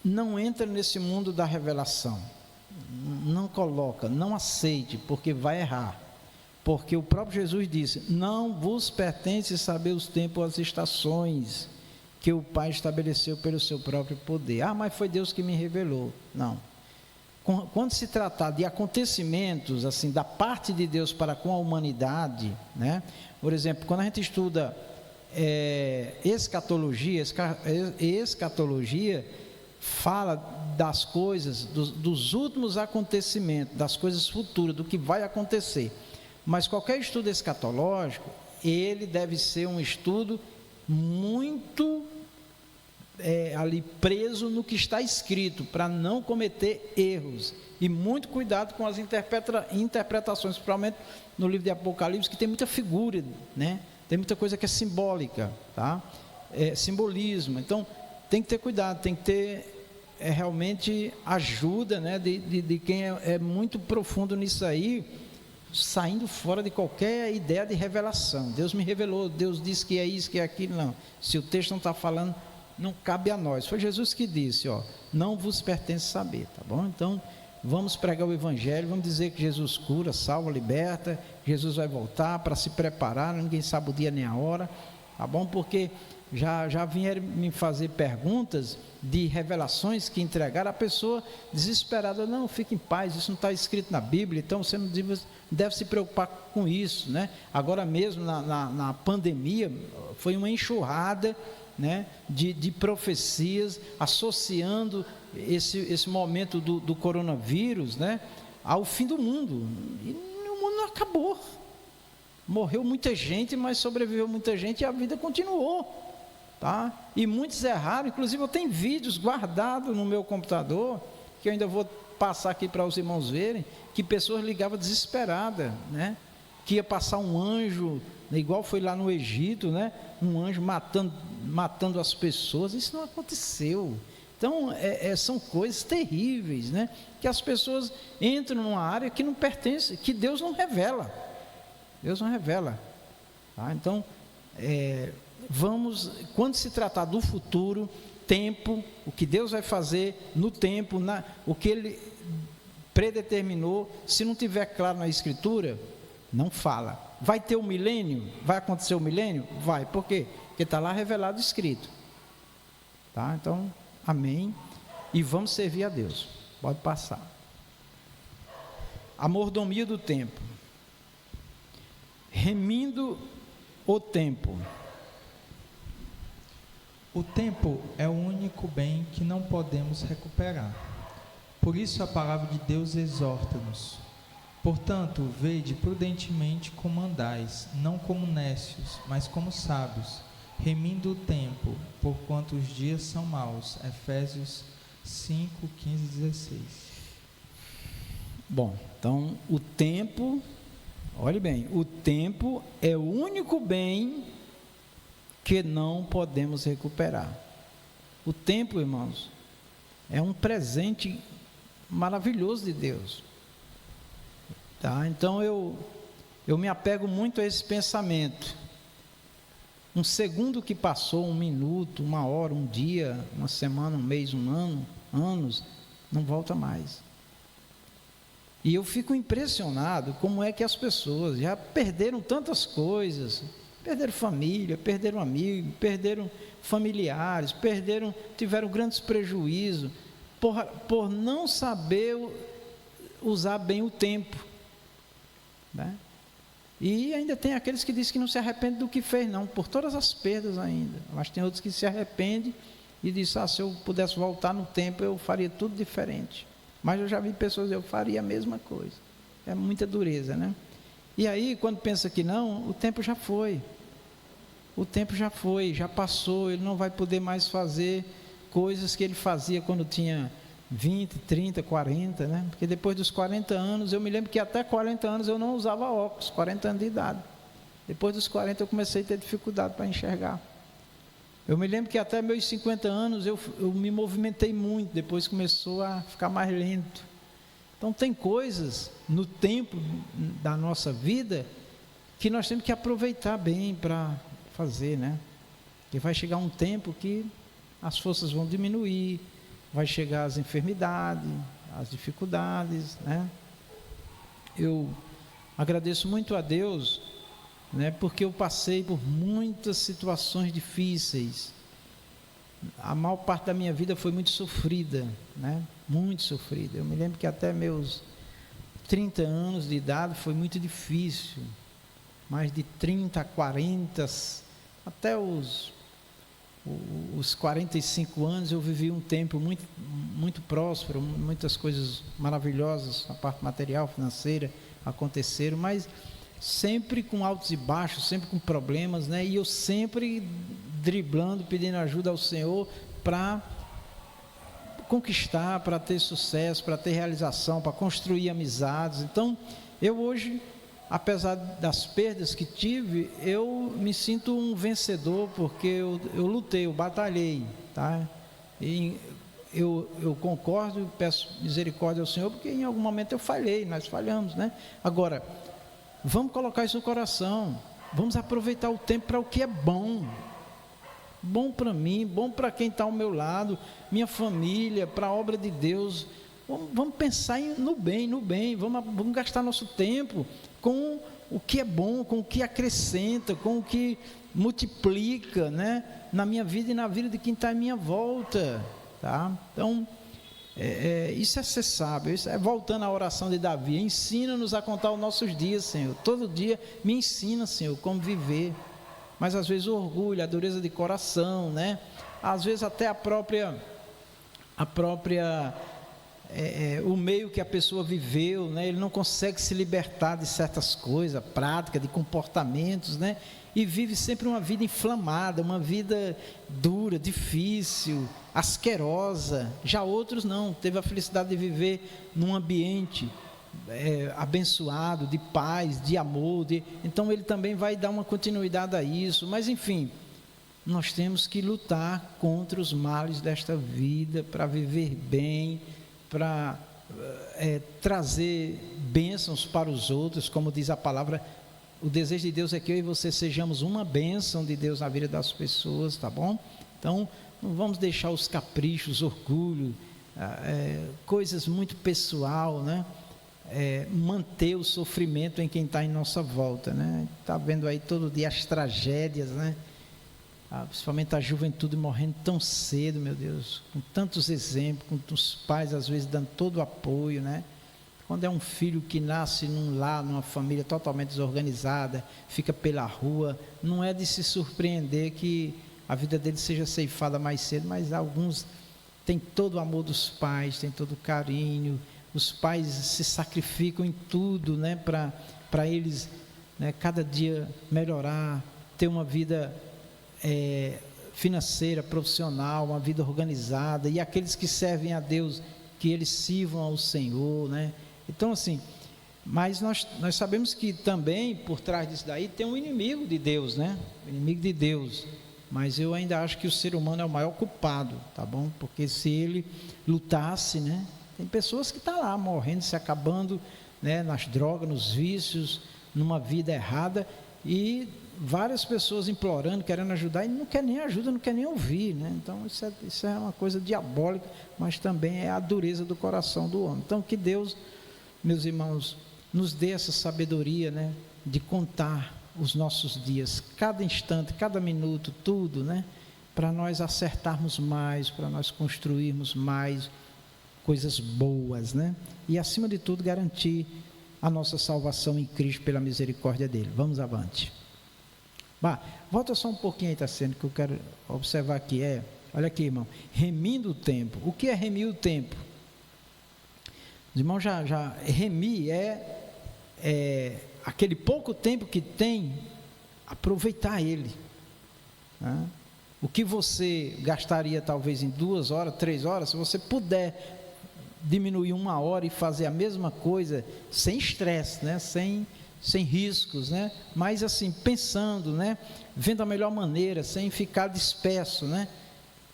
S1: não entra nesse mundo da revelação, não coloca, não aceite, porque vai errar, porque o próprio Jesus disse: não vos pertence saber os tempos, as estações que o Pai estabeleceu pelo seu próprio poder. Mas foi Deus que me revelou. Não. Quando se tratar de acontecimentos assim da parte de Deus para com a humanidade, né? Por exemplo, quando a gente estuda escatologia fala das coisas, dos últimos acontecimentos, das coisas futuras, do que vai acontecer. Mas qualquer estudo escatológico, ele deve ser um estudo muito ali preso no que está escrito, para não cometer erros, e muito cuidado com as interpretações, principalmente no livro de Apocalipse, que tem muita figura, né? Tem muita coisa que é simbólica, tá? Simbolismo. Então tem que ter cuidado, tem que ter realmente ajuda, né, de quem é muito profundo nisso aí, saindo fora de qualquer ideia de revelação. Deus me revelou, Deus disse que é isso, que é aquilo. Não, se o texto não está falando, não cabe a nós. Foi Jesus que disse, não vos pertence saber, tá bom? Então vamos pregar o evangelho, vamos dizer que Jesus cura, salva, liberta, Jesus vai voltar, para se preparar, ninguém sabe o dia nem a hora, tá bom? Porque já vieram me fazer perguntas de revelações que entregaram, a pessoa desesperada: não, fique em paz, isso não está escrito na Bíblia, então você não deve se preocupar com isso, né? Agora mesmo na pandemia foi uma enxurrada, né, de profecias associando esse momento do coronavírus, né, ao fim do mundo, e o mundo não acabou, morreu muita gente, mas sobreviveu muita gente e a vida continuou, tá? E muitos erraram. Inclusive eu tenho vídeos guardados no meu computador, que eu ainda vou passar aqui para os irmãos verem, que pessoas ligavam desesperadas, né, que ia passar um anjo, igual foi lá no Egito, né, um anjo matando as pessoas. Isso não aconteceu. Então são coisas terríveis, né, que as pessoas entram numa área que não pertence, que Deus não revela. Deus não revela, tá? Então quando se tratar do futuro, tempo, o que Deus vai fazer no tempo, o que Ele predeterminou, se não tiver claro na Escritura, não fala. Vai ter o milênio? Vai acontecer o milênio? Vai. Por quê? Porque está lá revelado, escrito, tá? Então, amém, e vamos servir a Deus. Pode passar. A mordomia do tempo, remindo o tempo.
S2: O tempo é o único bem que não podemos recuperar. Por isso a palavra de Deus exorta-nos: Portanto, vede prudentemente como andais, não como necios, mas como sábios, remindo o tempo, porquanto os dias são maus. Efésios 5, 15 e 16.
S1: Bom, então o tempo, olhe bem, o tempo é o único bem que não podemos recuperar. O tempo, irmãos, é um presente maravilhoso de Deus. Tá? Então eu me apego muito a esse pensamento. Um segundo que passou, um minuto, uma hora, um dia, uma semana, um mês, um ano, anos, não volta mais. E eu fico impressionado como é que as pessoas já perderam tantas coisas, perderam família, perderam amigos, perderam familiares, tiveram grandes prejuízos por não saber usar bem o tempo, né? E ainda tem aqueles que dizem que não se arrepende do que fez, não, por todas as perdas ainda. Mas tem outros que se arrependem e dizem, se eu pudesse voltar no tempo, eu faria tudo diferente. Mas eu já vi pessoas dizendo, eu faria a mesma coisa. É muita dureza, né? E aí, quando pensa que não, o tempo já foi. O tempo já foi, já passou, ele não vai poder mais fazer coisas que ele fazia quando tinha 20, 30, 40, né? Porque depois dos 40 anos, eu me lembro que até 40 anos eu não usava óculos, 40 anos de idade. Depois dos 40 eu comecei a ter dificuldade para enxergar. Eu me lembro que até meus 50 anos eu me movimentei muito, depois começou a ficar mais lento. Então tem coisas no tempo da nossa vida que nós temos que aproveitar bem para fazer, né? E vai chegar um tempo que as forças vão diminuir, vai chegar as enfermidades, as dificuldades, né? Eu agradeço muito a Deus, né? Porque eu passei por muitas situações difíceis. A maior parte da minha vida foi muito sofrida, né? Muito sofrida. Eu me lembro que até meus 30 anos de idade foi muito difícil. Mais de 30, 40, até os 45 anos eu vivi um tempo muito, muito próspero, muitas coisas maravilhosas na parte material, financeira aconteceram, mas sempre com altos e baixos, sempre com problemas, né? E eu sempre driblando, pedindo ajuda ao Senhor para conquistar, para ter sucesso, para ter realização, para construir amizades. Então, eu hoje, apesar das perdas que tive, eu me sinto um vencedor, porque eu lutei, eu batalhei, tá? E eu concordo e peço misericórdia ao Senhor, porque em algum momento eu falhei, nós falhamos, né? Agora, vamos colocar isso no coração, vamos aproveitar o tempo para o que é bom para mim, bom para quem está ao meu lado, minha família, para a obra de Deus. Vamos pensar no bem, vamos gastar nosso tempo com o que é bom, com o que acrescenta, com o que multiplica, né? Na minha vida e na vida de quem está à minha volta, tá? Então, isso é ser sábio, isso é voltando à oração de Davi, ensina-nos a contar os nossos dias, Senhor, todo dia me ensina, Senhor, como viver. Mas às vezes o orgulho, a dureza de coração, né? Às vezes até o meio que a pessoa viveu, né? Ele não consegue se libertar de certas coisas, práticas, de comportamentos, né? E vive sempre uma vida inflamada, uma vida dura, difícil, asquerosa. Já outros não, teve a felicidade de viver num ambiente abençoado, de paz, de amor, então ele também vai dar uma continuidade a isso. Mas enfim, nós temos que lutar contra os males desta vida, para viver bem, para trazer bênçãos para os outros, como diz a palavra. O desejo de Deus é que eu e você sejamos uma bênção de Deus na vida das pessoas, tá bom? Então, não vamos deixar os caprichos, orgulho, coisas muito pessoal, né? Manter o sofrimento em quem está em nossa volta, né? Está vendo aí todo dia as tragédias, né? Principalmente a juventude morrendo tão cedo, meu Deus, com tantos exemplos, com os pais às vezes dando todo o apoio, né? Quando é um filho que nasce num lar, numa família totalmente desorganizada, fica pela rua, não é de se surpreender que a vida dele seja ceifada mais cedo, mas alguns têm todo o amor dos pais, têm todo o carinho, os pais se sacrificam em tudo, né, para eles, né, cada dia melhorar, ter uma vida financeira, profissional, uma vida organizada, e aqueles que servem a Deus, que eles sirvam ao Senhor, né? Então, assim, mas nós sabemos que também, por trás disso daí, tem um inimigo de Deus, né? O inimigo de Deus. Mas eu ainda acho que o ser humano é o maior culpado, tá bom? Porque se ele lutasse, né? Tem pessoas que estão lá morrendo, se acabando, né? Nas drogas, nos vícios, numa vida errada, e várias pessoas implorando, querendo ajudar, e não quer nem ajuda, não quer nem ouvir, né? Então isso é uma coisa diabólica, mas também é a dureza do coração do homem. Então que Deus, meus irmãos, nos dê essa sabedoria, né, de contar os nossos dias, cada instante, cada minuto, tudo, né, para nós acertarmos mais, para nós construirmos mais coisas boas, né, e acima de tudo garantir a nossa salvação em Cristo pela misericórdia dele. Vamos avante. Volta só um pouquinho aí, Tassiano, que eu quero observar aqui. Olha aqui, irmão, remindo o tempo. O que é remir o tempo? Os irmãos já remir aquele pouco tempo que tem, aproveitar ele, né? O que você gastaria talvez em 2 horas, 3 horas, se você puder diminuir 1 hora e fazer a mesma coisa sem estresse, né? Sem riscos, né? Mas assim, pensando, né? Vendo a melhor maneira, sem ficar disperso, né?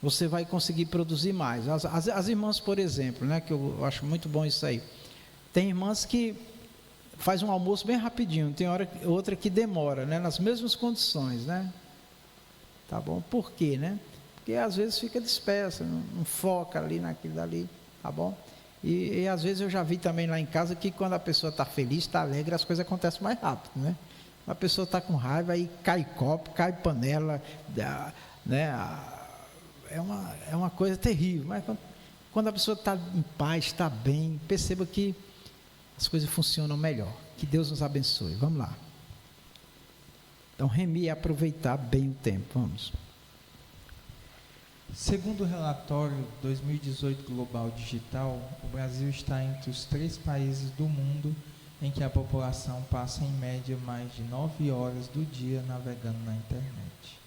S1: Você vai conseguir produzir mais. As irmãs, por exemplo, né? Que eu acho muito bom isso aí. Tem irmãs que faz um almoço bem rapidinho, tem outra que demora, né? Nas mesmas condições, né? Tá bom? Por quê, né? Porque às vezes fica dispersa, não foca ali naquilo dali, tá bom? E às vezes eu já vi também lá em casa que quando a pessoa está feliz, está alegre, as coisas acontecem mais rápido, né? A pessoa está com raiva, aí cai copo, cai panela, né? É uma coisa terrível, mas quando a pessoa está em paz, está bem, perceba que as coisas funcionam melhor. Que Deus nos abençoe. Vamos lá. Então, remir é aproveitar bem o tempo. Vamos.
S2: Segundo o relatório 2018 Global Digital, o Brasil está entre os 3 países do mundo em que a população passa em média mais de 9 horas do dia navegando na internet.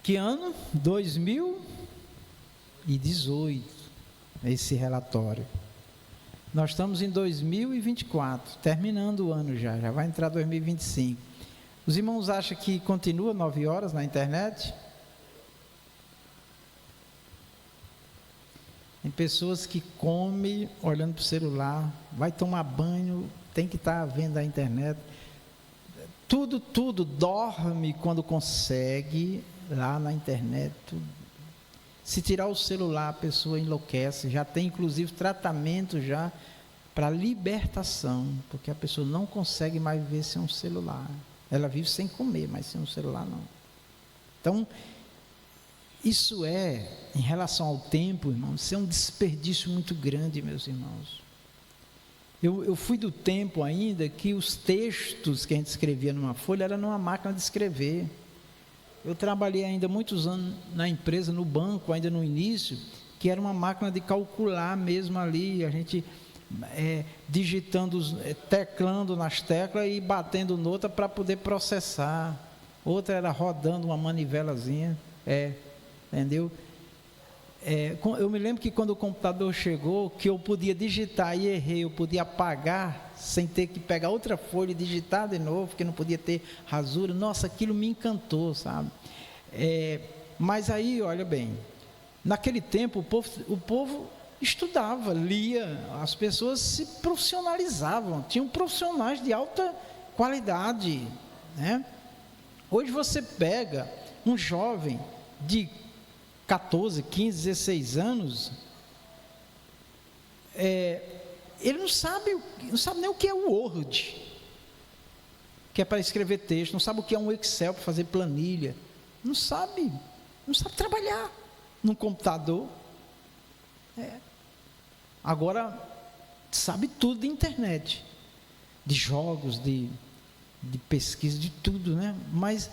S1: Que ano? 2018, esse relatório. Nós estamos em 2024, terminando o ano já vai entrar 2025. Os irmãos acham que continua 9 horas na internet? Tem pessoas que comem olhando para o celular, vai tomar banho, tem que estar vendo a internet. Tudo, dorme quando consegue, lá na internet. Tudo. Se tirar o celular, a pessoa enlouquece. Já tem, inclusive, tratamento já para libertação, porque a pessoa não consegue mais viver sem um celular. Ela vive sem comer, mas sem um celular não. Então, isso em relação ao tempo, irmãos, isso é um desperdício muito grande, meus irmãos. Eu fui do tempo ainda que os textos que a gente escrevia numa folha era numa máquina de escrever. Eu trabalhei ainda muitos anos na empresa, no banco, ainda no início, que era uma máquina de calcular mesmo ali, a gente digitando, teclando nas teclas e batendo noutra para poder processar. Outra era rodando uma manivelazinha, entendeu? Eu me lembro que quando o computador chegou, que eu podia digitar e errei, eu podia apagar sem ter que pegar outra folha e digitar de novo, porque não podia ter rasura. Nossa, aquilo me encantou, sabe? Mas aí, olha bem, naquele tempo o povo estudava, lia, as pessoas se profissionalizavam, tinham profissionais de alta qualidade, né? Hoje você pega um jovem de 14, 15, 16 anos, ele não sabe nem o que é o Word, que é para escrever texto, não sabe o que é um Excel para fazer planilha, não sabe trabalhar num computador. Agora sabe tudo de internet, de jogos, de pesquisa, de tudo, né? Mas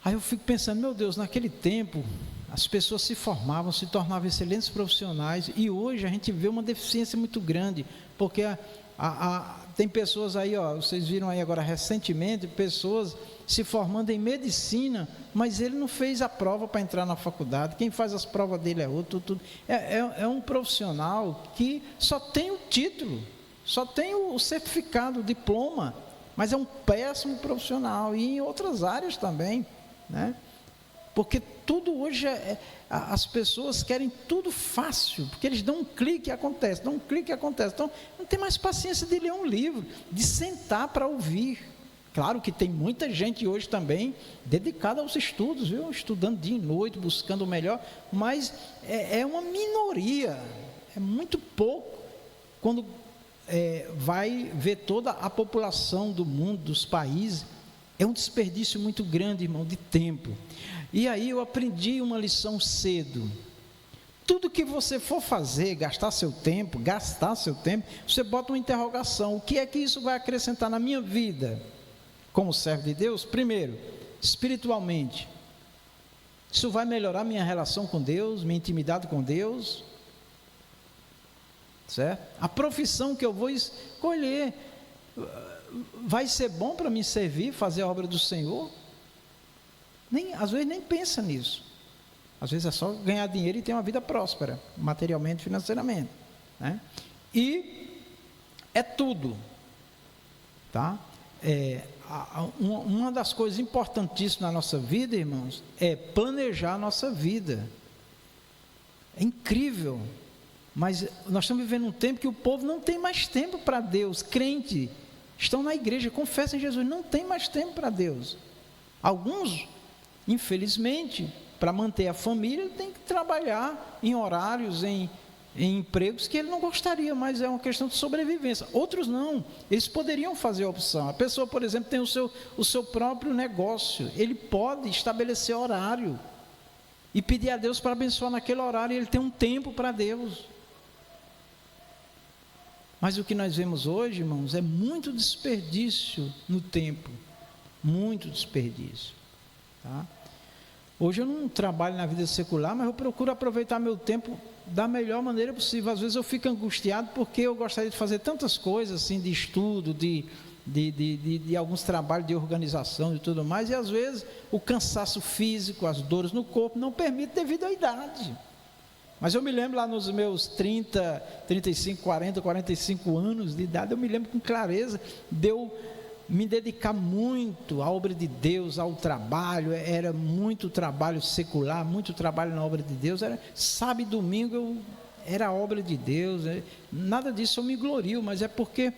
S1: aí eu fico pensando, meu Deus, naquele tempo as pessoas se formavam, se tornavam excelentes profissionais, e hoje a gente vê uma deficiência muito grande, porque tem pessoas aí, vocês viram aí agora recentemente, pessoas se formando em medicina, mas ele não fez a prova para entrar na faculdade, quem faz as provas dele é outro, é um profissional que só tem o título, só tem o certificado, o diploma, mas é um péssimo profissional, e em outras áreas também, né? Porque tudo hoje as pessoas querem tudo fácil, porque eles dão um clique e acontece, então não tem mais paciência de ler um livro, de sentar para ouvir. Claro que tem muita gente hoje também dedicada aos estudos, viu? Estudando dia e noite, buscando o melhor, mas é uma minoria, é muito pouco, quando vai ver toda a população do mundo, dos países, é um desperdício muito grande, irmão, de tempo. E aí eu aprendi uma lição cedo. Tudo que você for fazer, gastar seu tempo, você bota uma interrogação: o que é que isso vai acrescentar na minha vida como servo de Deus? Primeiro, espiritualmente, isso vai melhorar minha relação com Deus, minha intimidade com Deus, certo? A profissão que eu vou escolher vai ser bom para me servir, fazer a obra do Senhor? Às vezes nem pensa nisso. Às vezes é só ganhar dinheiro e ter uma vida próspera, materialmente, financeiramente, né? E é tudo, tá? Uma das coisas importantíssimas na nossa vida, irmãos, é planejar a nossa vida. É incrível, mas nós estamos vivendo um tempo que o povo não tem mais tempo para Deus. Crente, estão na igreja, confessam em Jesus, não tem mais tempo para Deus. Alguns, infelizmente, para manter a família, ele tem que trabalhar em horários, em empregos que ele não gostaria, mas é uma questão de sobrevivência. Outros não, eles poderiam fazer a opção. A pessoa, por exemplo, tem o seu próprio negócio, ele pode estabelecer horário e pedir a Deus para abençoar naquele horário, e ele tem um tempo para Deus. Mas o que nós vemos hoje, irmãos, é muito desperdício no tempo, muito desperdício, tá? Hoje eu não trabalho na vida secular, mas eu procuro aproveitar meu tempo da melhor maneira possível. Às vezes eu fico angustiado porque eu gostaria de fazer tantas coisas assim, de estudo, de alguns trabalhos de organização e tudo mais, e às vezes o cansaço físico, as dores no corpo não permite devido à idade. Mas eu me lembro lá nos meus 30, 35, 40, 45 anos de idade, eu me lembro com clareza de eu me dedicar muito à obra de Deus, ao trabalho. Era muito trabalho secular, muito trabalho na obra de Deus. Era sábado e domingo, era a obra de Deus. Nada disso eu me glorio, mas é porque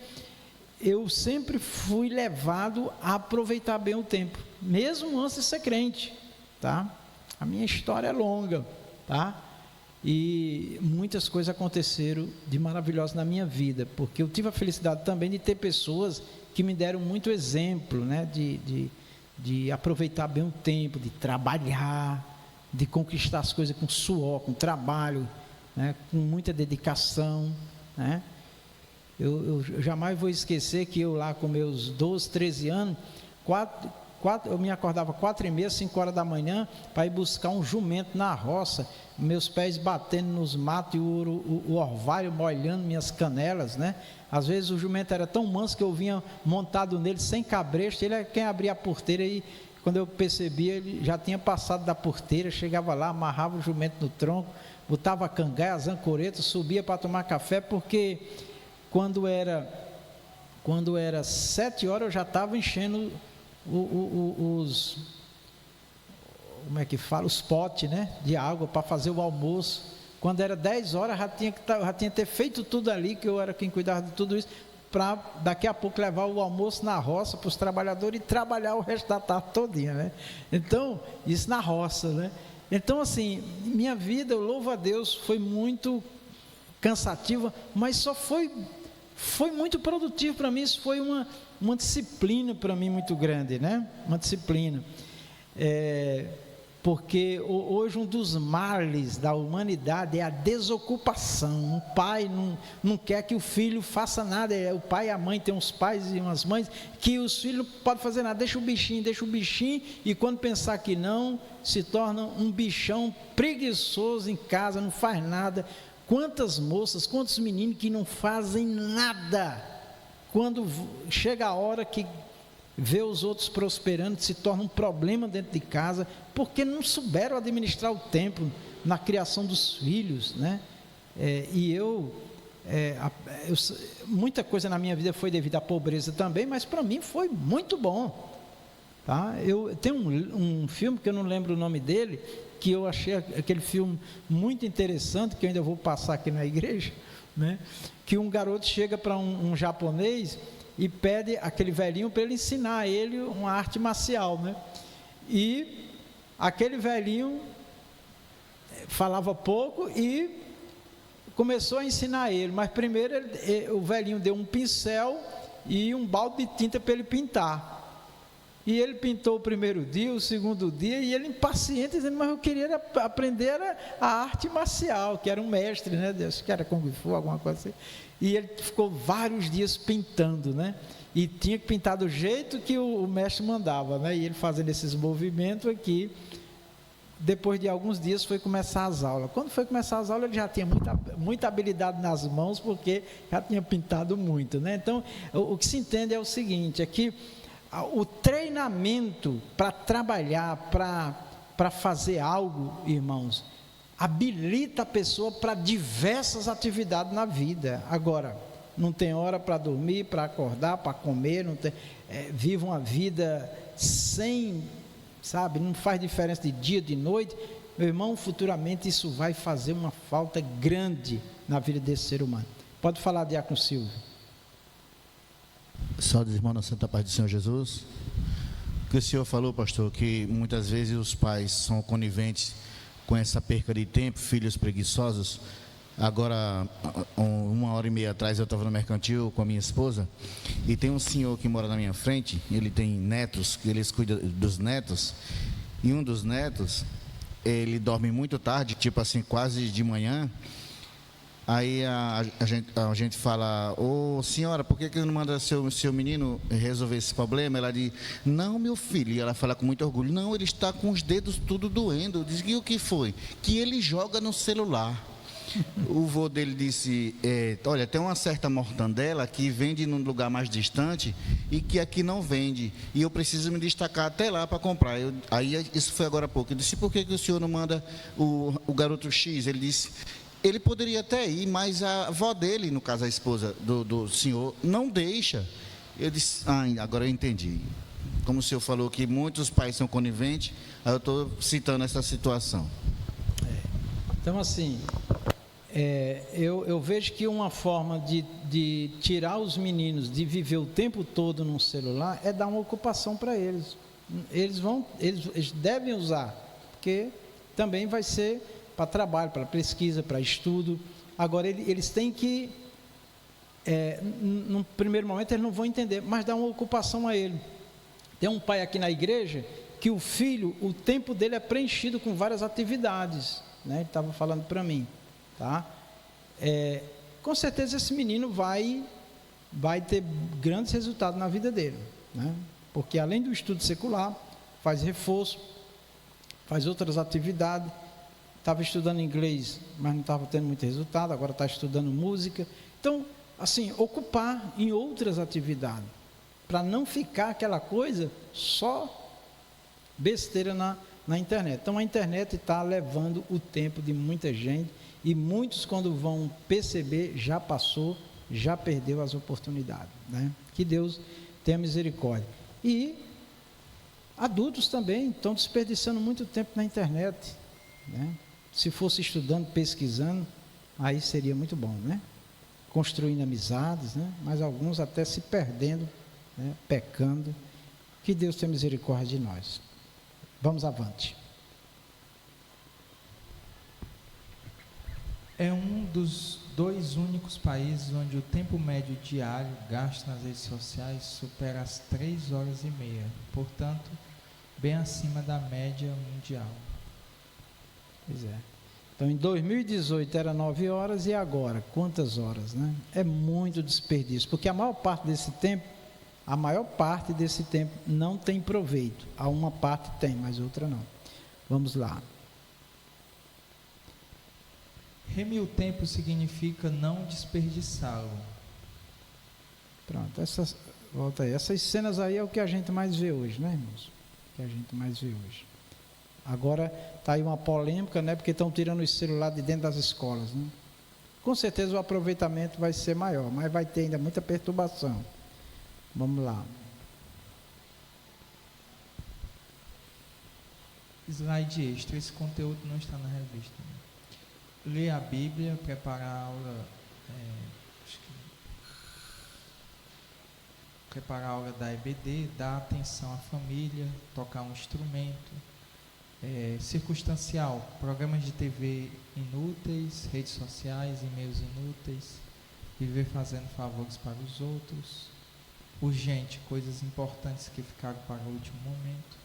S1: eu sempre fui levado a aproveitar bem o tempo, mesmo antes de ser crente, tá? A minha história é longa, tá? E muitas coisas aconteceram de maravilhosas na minha vida, porque eu tive a felicidade também de ter pessoas que me deram muito exemplo, né? De aproveitar bem o tempo, de trabalhar, de conquistar as coisas com suor, com trabalho, né? Com muita dedicação, né? Eu jamais vou esquecer que eu lá com meus 12, 13 anos, eu me acordava 4h30, 5 horas da manhã, para ir buscar um jumento na roça, meus pés batendo nos matos e o orvalho molhando minhas canelas, né? Às vezes o jumento era tão manso que eu vinha montado nele sem cabresto, ele é quem abria a porteira, e quando eu percebia, ele já tinha passado da porteira, chegava lá, amarrava o jumento no tronco, botava a cangaia, as ancoretas, subia para tomar café, porque quando era 7 horas eu já estava enchendo como é que fala? Os potes, né, de água para fazer o almoço. Quando era 10 horas, já tinha que ter feito tudo ali, que eu era quem cuidava de tudo isso, para daqui a pouco levar o almoço na roça para os trabalhadores e trabalhar o resto da tarde todinha, né? Então, isso na roça, né? Então, assim, minha vida, eu louvo a Deus, foi muito cansativa, mas só foi muito produtivo para mim. Isso foi uma disciplina para mim muito grande, né? Uma disciplina. porque hoje um dos males da humanidade é a desocupação. O pai não quer que o filho faça nada, o pai e a mãe, tem uns pais e umas mães que os filhos não podem fazer nada, deixa o bichinho, e quando pensar que não, se torna um bichão preguiçoso em casa, não faz nada. Quantas moças, quantos meninos que não fazem nada, quando chega a hora que vê os outros prosperando, se torna um problema dentro de casa, porque não souberam administrar o tempo na criação dos filhos, né? Muita coisa na minha vida foi devido à pobreza também, mas para mim foi muito bom, tá? Tem um filme que eu não lembro o nome dele, que eu achei aquele filme muito interessante, que eu ainda vou passar aqui na igreja, né? Que um garoto chega para um japonês e pede aquele velhinho para ele ensinar a ele uma arte marcial, né? E aquele velhinho falava pouco e começou a ensinar ele, mas primeiro o velhinho deu um pincel e um balde de tinta para ele pintar. E ele pintou o primeiro dia, o segundo dia, e ele impaciente, dizendo, mas eu queria aprender a arte marcial, que era um mestre, né? Acho que era Kung Fu, alguma coisa assim. E ele ficou vários dias pintando, né? E tinha que pintar do jeito que o mestre mandava, né? E ele fazendo esses movimentos aqui. Depois de alguns dias foi começar as aulas. Quando foi começar as aulas, ele já tinha muita habilidade nas mãos, porque já tinha pintado muito, né? Então, o que se entende é o seguinte, é que o treinamento para trabalhar, para fazer algo, irmãos, habilita a pessoa para diversas atividades na vida. Agora, não tem hora para dormir, para acordar, para comer, vive uma vida sem, sabe, não faz diferença de dia, de noite. Meu irmão, futuramente isso vai fazer uma falta grande na vida desse ser humano. Pode falar, Diácono Silvio.
S4: Saúde, irmão, na santa paz do Senhor Jesus. O que o senhor falou, pastor, que muitas vezes os pais são coniventes com essa perca de tempo, filhos preguiçosos. Agora, 1h30 atrás, eu estava no mercantil com a minha esposa, e tem um senhor que mora na minha frente, ele tem netos, eles cuidam dos netos, e um dos netos, ele dorme muito tarde, tipo assim, quase de manhã. Aí a gente fala, ô senhora, por que não manda seu menino resolver esse problema? Ela diz, não, meu filho. E ela fala com muito orgulho, não, ele está com os dedos tudo doendo. Diz, e o que foi? Que ele joga no celular. O vô dele disse, olha, tem uma certa mortandela que vende num lugar mais distante e que aqui não vende, e eu preciso me destacar até lá para comprar. Aí isso foi agora há pouco. Eu disse, por que o senhor não manda o garoto X? Ele disse, ele poderia até ir, mas a avó dele, no caso a esposa do senhor, não deixa. Eu disse, agora eu entendi. Como o senhor falou que muitos pais são coniventes, aí eu estou citando essa situação.
S1: Então, assim, eu vejo que uma forma de tirar os meninos de viver o tempo todo num celular é dar uma ocupação para eles. Eles devem usar, porque também vai ser para trabalho, para pesquisa, para estudo. Agora, eles têm que, no primeiro momento, eles não vão entender, mas dá uma ocupação a ele. Tem um pai aqui na igreja que o filho, o tempo dele é preenchido com várias atividades, né? Ele estava falando para mim, tá? Com certeza esse menino vai ter grandes resultados na vida dele, né? Porque além do estudo secular, faz reforço, faz outras atividades. Estava estudando inglês, mas não estava tendo muito resultado, agora está estudando música. Então, assim, ocupar em outras atividades, para não ficar aquela coisa só besteira na internet. Então, a internet está levando o tempo de muita gente, e muitos, quando vão perceber, já passou, já perdeu as oportunidades, né? Que Deus tenha misericórdia. E adultos também estão desperdiçando muito tempo na internet, né? Se fosse estudando, pesquisando, aí seria muito bom, né? Construindo amizades, né? Mas alguns até se perdendo, né? Pecando. Que Deus tenha misericórdia de nós. Vamos avante.
S2: É um dos 2 únicos países onde o tempo médio diário gasto nas redes sociais supera as 3 horas e meia, portanto, bem acima da média mundial.
S1: Pois é. Então, em 2018 era 9 horas e agora, quantas horas, né? É muito desperdício, porque a maior parte desse tempo não tem proveito. A uma parte tem, mas outra não. Vamos lá.
S2: Remir o tempo significa não desperdiçá-lo.
S1: Pronto, volta aí. Essas cenas aí é o que a gente mais vê hoje, né, irmãos? O que a gente mais vê hoje. Agora está aí uma polêmica, né? Porque estão tirando os celulares de dentro das escolas, né? Com certeza o aproveitamento vai ser maior, mas vai ter ainda muita perturbação. Vamos lá.
S2: Slide extra. Esse conteúdo não está na revista. Ler a Bíblia, preparar a aula. Preparar a aula da EBD, dar atenção à família, tocar um instrumento. Circunstancial, programas de TV inúteis, redes sociais, e-mails inúteis, viver fazendo favores para os outros. Urgente, coisas importantes que ficaram para o último momento.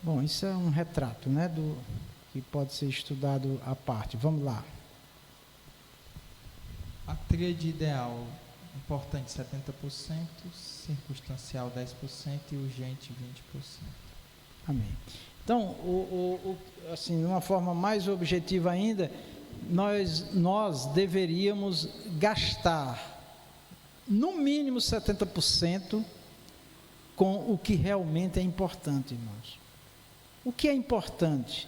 S1: Bom, isso é um retrato, né, do que pode ser estudado à parte. Vamos lá.
S2: A tríade ideal, importante 70%, circunstancial 10% e urgente 20%.
S1: Amém. Então, assim, de uma forma mais objetiva ainda, nós deveríamos gastar no mínimo 70% com o que realmente é importante, irmãos. O que é importante?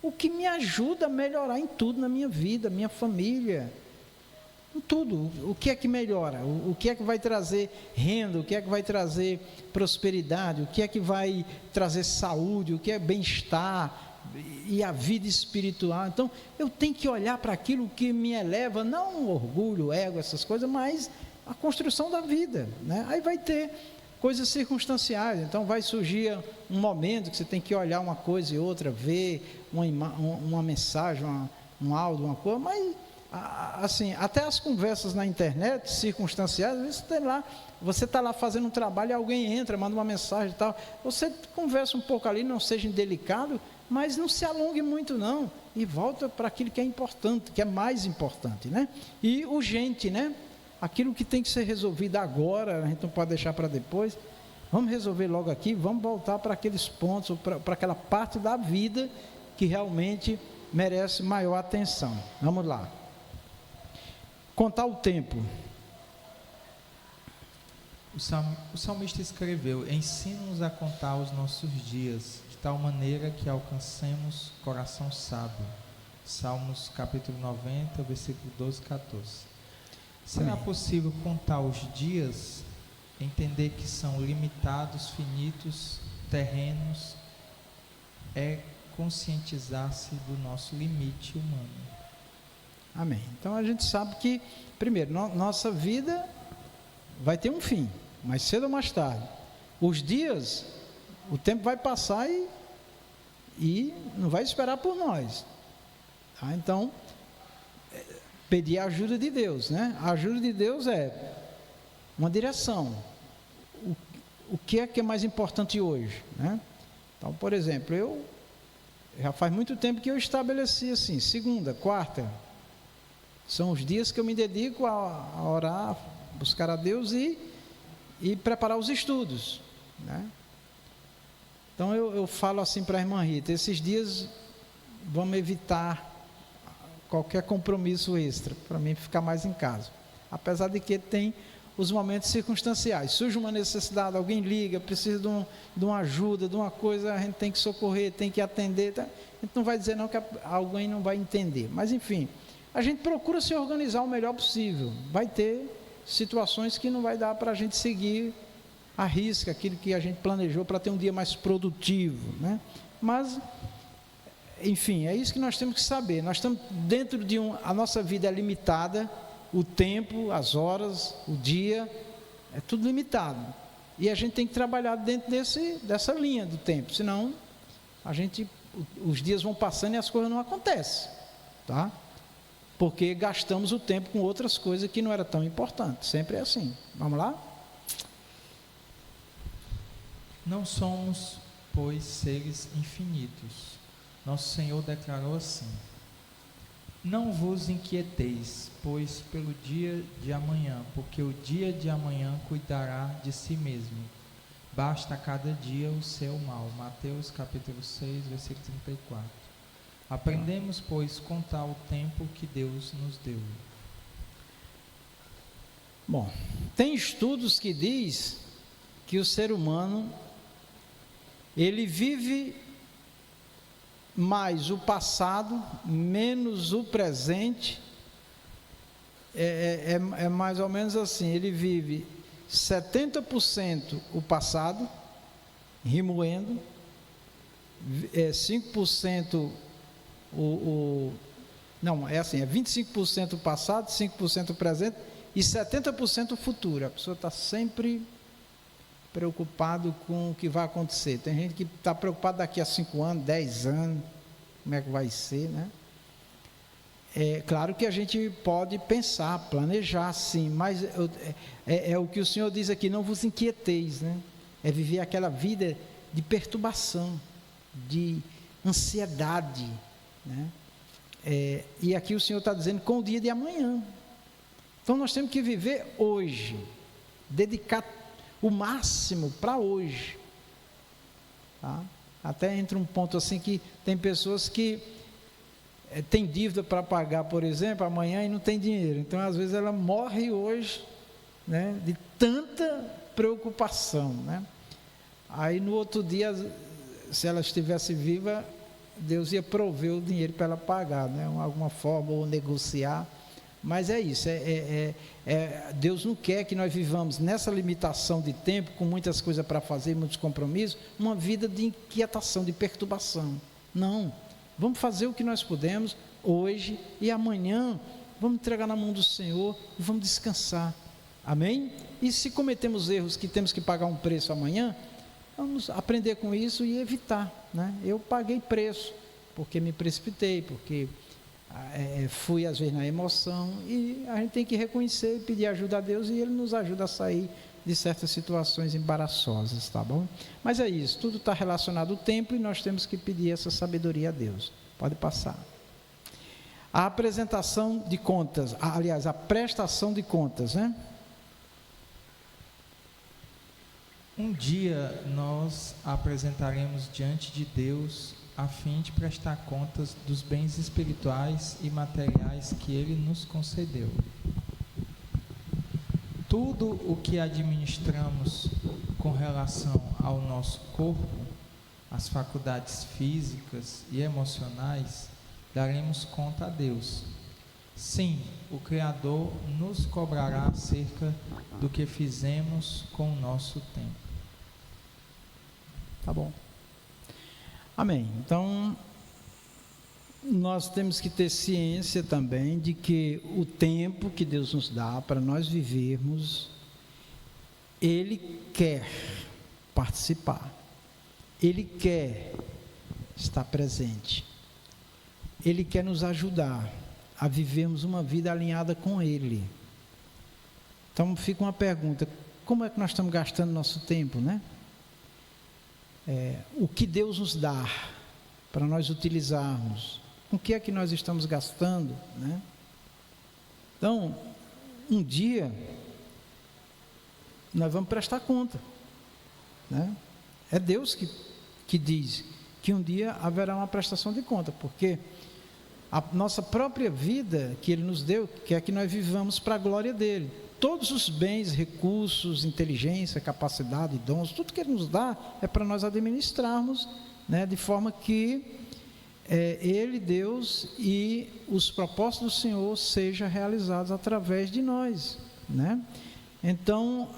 S1: O que me ajuda a melhorar em tudo na minha vida, minha família, em tudo. O que é que melhora? O que é que vai trazer renda? O que é que vai trazer prosperidade? O que é que vai trazer saúde? O que é bem-estar e a vida espiritual? Então, eu tenho que olhar para aquilo que me eleva, não orgulho, ego, essas coisas, mas a construção da vida, né? Aí vai ter coisas circunstanciais, então vai surgir um momento que você tem que olhar uma coisa e outra, ver uma mensagem, um áudio, uma coisa, mas assim, até as conversas na internet, circunstanciais, às vezes você está lá fazendo um trabalho e alguém entra, manda uma mensagem e tal, você conversa um pouco ali, não seja indelicado, mas não se alongue muito não, e volta para aquilo que é importante, que é mais importante, né? E urgente, né? Aquilo que tem que ser resolvido agora, a gente não pode deixar para depois, vamos resolver logo aqui, vamos voltar para aqueles pontos, para aquela parte da vida que realmente merece maior atenção. Vamos lá. Contar o tempo.
S2: O salmista escreveu: ensina-nos a contar os nossos dias, de tal maneira que alcancemos coração sábio. Salmos capítulo 90, versículo 12 e 14. Será possível contar os dias, entender que são limitados, finitos, terrenos, é conscientizar-se do nosso limite humano.
S1: Amém. Então a gente sabe que, primeiro, nossa vida vai ter um fim, mais cedo ou mais tarde. Os dias, o tempo vai passar e não vai esperar por nós. Tá? Então, pedir a ajuda de Deus, né? A ajuda de Deus é uma direção. O que é mais importante hoje, né? Então, por exemplo, já faz muito tempo que eu estabeleci assim, segunda, quarta, são os dias que eu me dedico a orar, buscar a Deus e preparar os estudos, né? Então eu falo assim para a irmã Rita, esses dias vamos evitar qualquer compromisso extra, para mim ficar mais em casa, apesar de que tem os momentos circunstanciais, surge uma necessidade, alguém liga, precisa de uma ajuda, de uma coisa, a gente tem que socorrer, tem que atender, tá? A gente não vai dizer não que alguém não vai entender, mas enfim, a gente procura se organizar o melhor possível. Vai ter situações que não vai dar para a gente seguir à risca aquilo que a gente planejou para ter um dia mais produtivo, né? Mas, enfim, é isso que nós temos que saber. Nós estamos dentro de a nossa vida é limitada, o tempo, as horas, o dia, é tudo limitado. E a gente tem que trabalhar dentro dessa linha do tempo, senão os dias vão passando e as coisas não acontecem, tá? Porque gastamos o tempo com outras coisas que não era tão importante. Sempre é assim. Vamos lá?
S2: Não somos pois, seres infinitos. Nosso Senhor declarou assim: não vos inquieteis, pois, pelo dia de amanhã, porque o dia de amanhã cuidará de si mesmo. Basta a cada dia o seu mal. Mateus capítulo 6, versículo 34. Aprendemos, pois, contar o tempo que Deus nos deu.
S1: Bom, tem estudos que diz que o ser humano, ele vive mais o passado, menos o presente. É mais ou menos assim, ele vive 70% o passado, remoendo, 5% não, é assim, é 25% o passado, 5% o presente e 70% o futuro. A pessoa está sempre preocupado com o que vai acontecer. Tem gente que está preocupada daqui a 5 anos, 10 anos, como é que vai ser, né? É claro que a gente pode pensar, planejar, sim, mas é o que o Senhor diz aqui: não vos inquieteis, né? É viver aquela vida de perturbação, de ansiedade, né? E aqui o Senhor está dizendo com o dia de amanhã. Então nós temos que viver hoje, dedicar o máximo para hoje, tá? Até entra um ponto assim que tem pessoas que tem dívida para pagar, por exemplo, amanhã, e não tem dinheiro. Então às vezes ela morre hoje, né, de tanta preocupação, né? Aí no outro dia, se ela estivesse viva, Deus ia prover o dinheiro para ela pagar, né, de alguma forma, ou negociar. Mas é isso, Deus não quer que nós vivamos nessa limitação de tempo, com muitas coisas para fazer, muitos compromissos, uma vida de inquietação, de perturbação. Não, vamos fazer o que nós podemos hoje e amanhã, vamos entregar na mão do Senhor e vamos descansar, amém? E se cometemos erros que temos que pagar um preço amanhã, vamos aprender com isso e evitar, né? Eu paguei preço, porque me precipitei, porque fui às vezes na emoção, e a gente tem que reconhecer e pedir ajuda a Deus, e Ele nos ajuda a sair de certas situações embaraçosas, tá bom? Mas é isso, tudo está relacionado ao tempo, e nós temos que pedir essa sabedoria a Deus. Pode passar. A apresentação de contas, aliás, a prestação de contas, né?
S2: Um dia nós apresentaremos diante de Deus a fim de prestar contas dos bens espirituais e materiais que Ele nos concedeu. Tudo o que administramos com relação ao nosso corpo, as faculdades físicas e emocionais, daremos conta a Deus. Sim, o Criador nos cobrará acerca do que fizemos com o nosso tempo.
S1: Tá bom. Amém. Então, nós temos que ter ciência também de que o tempo que Deus nos dá para nós vivermos, Ele quer participar, Ele quer estar presente, Ele quer nos ajudar a vivermos uma vida alinhada com Ele. Então fica uma pergunta: como é que nós estamos gastando nosso tempo, né? O que Deus nos dá para nós utilizarmos, com o que é que nós estamos gastando, né? Então, um dia nós vamos prestar conta, né? É Deus que diz que um dia haverá uma prestação de conta, porque a nossa própria vida que Ele nos deu quer que nós vivamos para a glória dEle. Todos os bens, recursos, inteligência, capacidade, dons, tudo que Ele nos dá é para nós administrarmos, né, de forma que Ele, Deus, e os propósitos do Senhor sejam realizados através de nós, né? Então,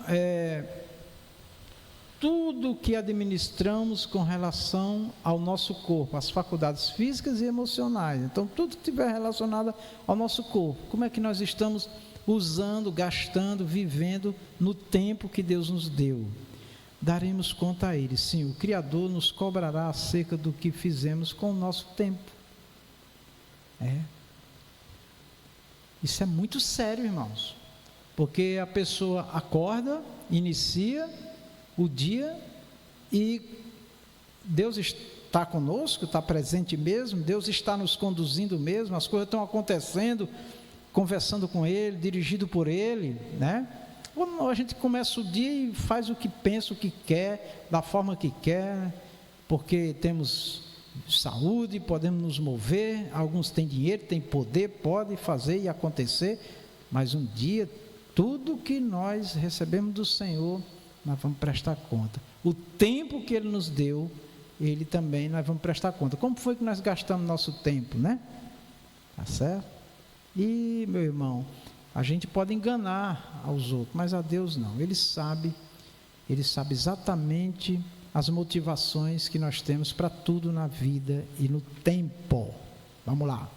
S1: tudo que administramos com relação ao nosso corpo, as faculdades físicas e emocionais, então tudo que estiver relacionado ao nosso corpo, como é que nós estamos usando, gastando, vivendo no tempo que Deus nos deu? Daremos conta a Ele. Sim, o Criador nos cobrará acerca do que fizemos com o nosso tempo. Isso é muito sério, irmãos, porque a pessoa acorda, inicia o dia e Deus está conosco, está presente mesmo, Deus está nos conduzindo mesmo, as coisas estão acontecendo, conversando com Ele, dirigido por Ele, né? Ou a gente começa o dia e faz o que pensa, o que quer, da forma que quer, porque temos saúde, podemos nos mover, alguns têm dinheiro, têm poder, podem fazer e acontecer, mas um dia, tudo que nós recebemos do Senhor, nós vamos prestar conta. O tempo que Ele nos deu, Ele também, nós vamos prestar conta. Como foi que nós gastamos nosso tempo, né? Tá certo? E, meu irmão, a gente pode enganar aos outros, mas a Deus não. Ele sabe exatamente as motivações que nós temos para tudo na vida e no tempo. Vamos lá.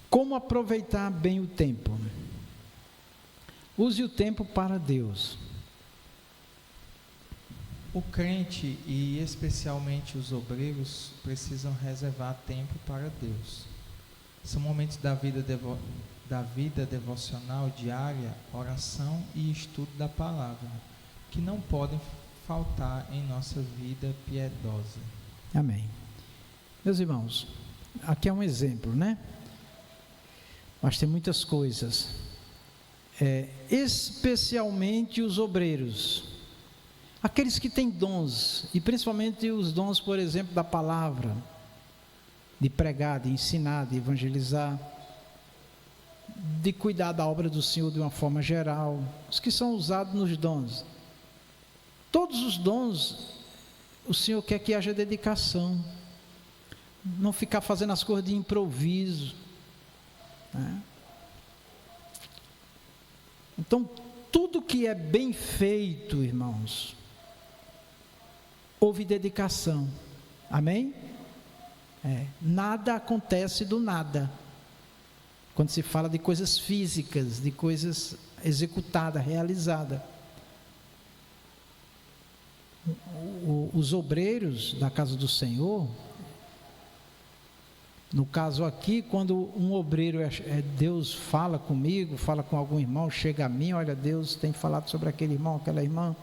S1: Como aproveitar bem o tempo? Use o tempo para Deus.
S2: O crente, e especialmente os obreiros, precisam reservar tempo para Deus. São momentos da vida devocional diária, oração e estudo da palavra, que não podem faltar em nossa vida piedosa.
S1: Amém. Meus irmãos, aqui é um exemplo, né? Mas tem muitas coisas. Especialmente os obreiros, aqueles que têm dons, e principalmente os dons, por exemplo, da palavra, de pregar, de ensinar, de evangelizar, de cuidar da obra do Senhor de uma forma geral, os que são usados nos dons. Todos os dons, o Senhor quer que haja dedicação, não ficar fazendo as coisas de improviso, né? Então, tudo que é bem feito, irmãos, houve dedicação, amém? Nada acontece do nada, quando se fala de coisas físicas, de coisas executadas, realizadas. Os obreiros da casa do Senhor, no caso aqui, quando um obreiro, Deus fala comigo, fala com algum irmão, chega a mim, olha, Deus tem falado sobre aquele irmão, aquela irmã,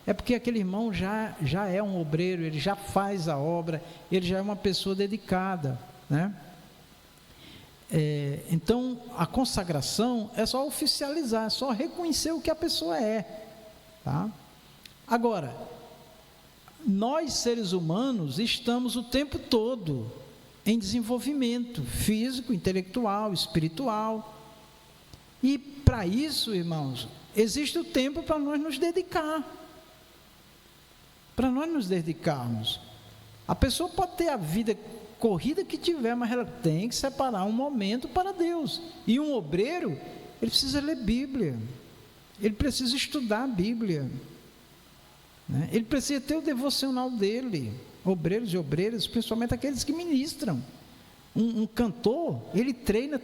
S1: é porque aquele irmão já é um obreiro, ele já faz a obra, ele já é uma pessoa dedicada, né? Então, a consagração é só oficializar, é só reconhecer o que a pessoa é, tá? Agora, nós seres humanos estamos o tempo todo em desenvolvimento físico, intelectual, espiritual, e para isso, irmãos, existe o tempo para nós nos dedicar, para nós nos dedicarmos. A pessoa pode ter a vida corrida que tiver, mas ela tem que separar um momento para Deus. E um obreiro, ele precisa ler Bíblia, ele precisa estudar a Bíblia, né? Ele precisa ter o devocional dele. Obreiros e obreiras, principalmente aqueles que ministram. Um cantor, ele treina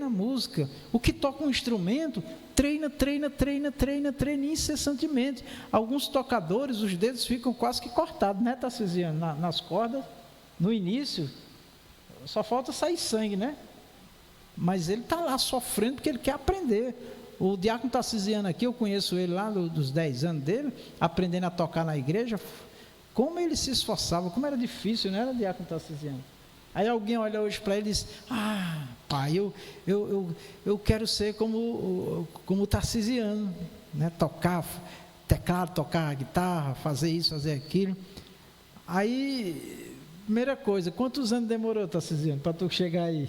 S1: a música. O que toca um instrumento, treina incessantemente. Alguns tocadores, os dedos ficam quase que cortados, né, Tarcisiano? Nas cordas, no início, só falta sair sangue, né? Mas ele está lá sofrendo porque ele quer aprender. O diácono Tarcisiano aqui, eu conheço ele lá dos 10 anos dele, aprendendo a tocar na igreja. Como ele se esforçava, como era difícil, não era, diácono Tarcisiano? Aí alguém olha hoje para ele e diz: ah, pai, eu quero ser como o Tarcisiano, né? Tocar teclado, tocar guitarra, fazer isso, fazer aquilo. Aí, primeira coisa, quantos anos demorou, Tarcisiano, para tu chegar aí?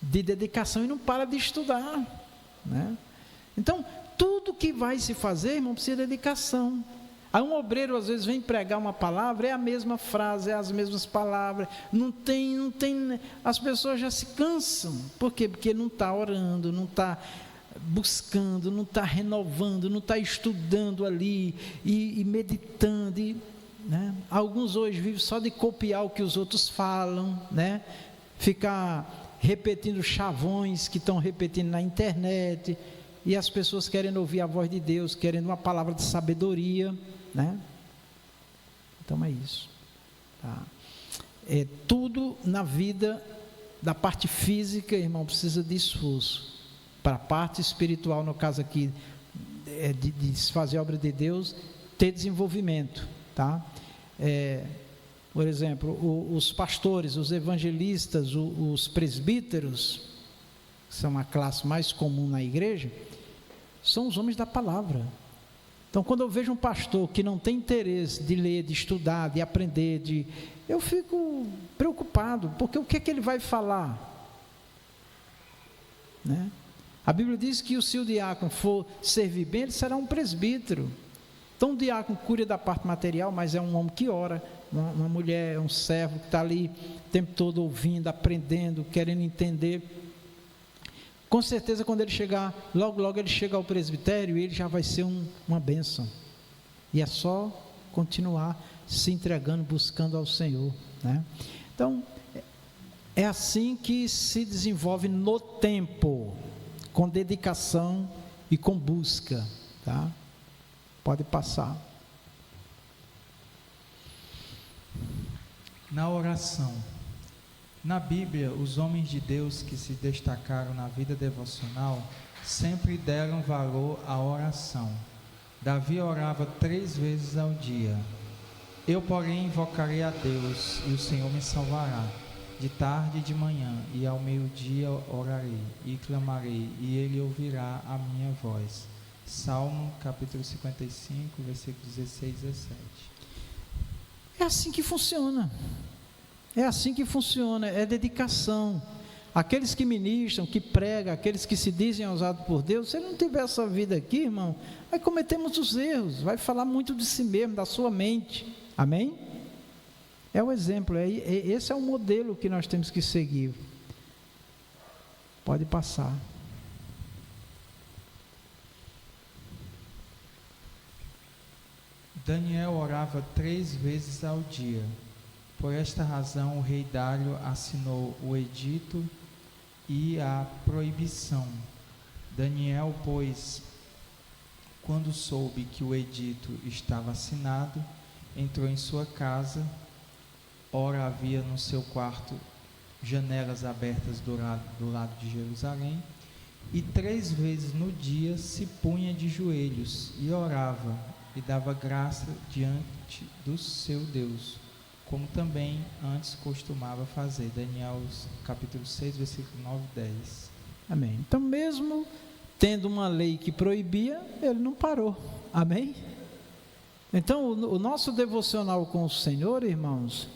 S1: De dedicação, e não para de estudar, né? Então, tudo que vai se fazer, irmão, precisa de dedicação. Aí um obreiro às vezes vem pregar uma palavra, é a mesma frase, é as mesmas palavras, não tem, as pessoas já se cansam. Por quê? Porque não está orando, não está buscando, não está renovando, não está estudando ali e meditando, né? Alguns hoje vivem só de copiar o que os outros falam, né? Ficar repetindo chavões que estão repetindo na internet. E as pessoas querendo ouvir a voz de Deus, querendo uma palavra de sabedoria, né? Então é isso, tá? Tudo na vida, da parte física, irmão, precisa de esforço. Para a parte espiritual, no caso aqui, de se fazer a obra de Deus, ter desenvolvimento, tá? Por exemplo, os pastores, os evangelistas, os presbíteros, que são a classe mais comum na igreja, são os homens da palavra. Então, quando eu vejo um pastor que não tem interesse de ler, de estudar, de aprender, eu fico preocupado, porque o que é que ele vai falar? Né? A Bíblia diz que se o diácono for servir bem, ele será um presbítero. Então, o diácono cuida da parte material, mas é um homem que ora, uma mulher, um servo que está ali o tempo todo ouvindo, aprendendo, querendo entender. Com certeza, quando ele chegar, logo ele chega ao presbitério, ele já vai ser uma bênção. E é só continuar se entregando, buscando ao Senhor, né? Então, é assim que se desenvolve no tempo, com dedicação e com busca, tá? Pode passar.
S2: Na oração. Na Bíblia, os homens de Deus que se destacaram na vida devocional sempre deram valor à oração. Davi orava 3 vezes ao dia. Eu, porém, invocarei a Deus, e o Senhor me salvará. De tarde e de manhã, e ao meio-dia orarei, e clamarei, e Ele ouvirá a minha voz. Salmo, capítulo 55, versículos 16 e 17.
S1: É assim que funciona. É assim que funciona, é dedicação. Aqueles que ministram, que pregam, aqueles que se dizem usados por Deus, se ele não tiver essa vida aqui, irmão, vai cometer muitos erros, vai falar muito de si mesmo, da sua mente. Amém? É o exemplo, esse é o modelo que nós temos que seguir. Pode passar.
S2: Daniel orava 3 vezes ao dia. Por esta razão, o rei Dário assinou o edito e a proibição. Daniel, pois, quando soube que o edito estava assinado, entrou em sua casa. Ora, havia no seu quarto janelas abertas do lado de Jerusalém, e 3 vezes no dia se punha de joelhos e orava, e dava graça diante do seu Deus, como também antes costumava fazer. Daniel, capítulo 6, versículo 9 e 10.
S1: Amém. Então, mesmo tendo uma lei que proibia, ele não parou. Amém? Então, o nosso devocional com o Senhor, irmãos,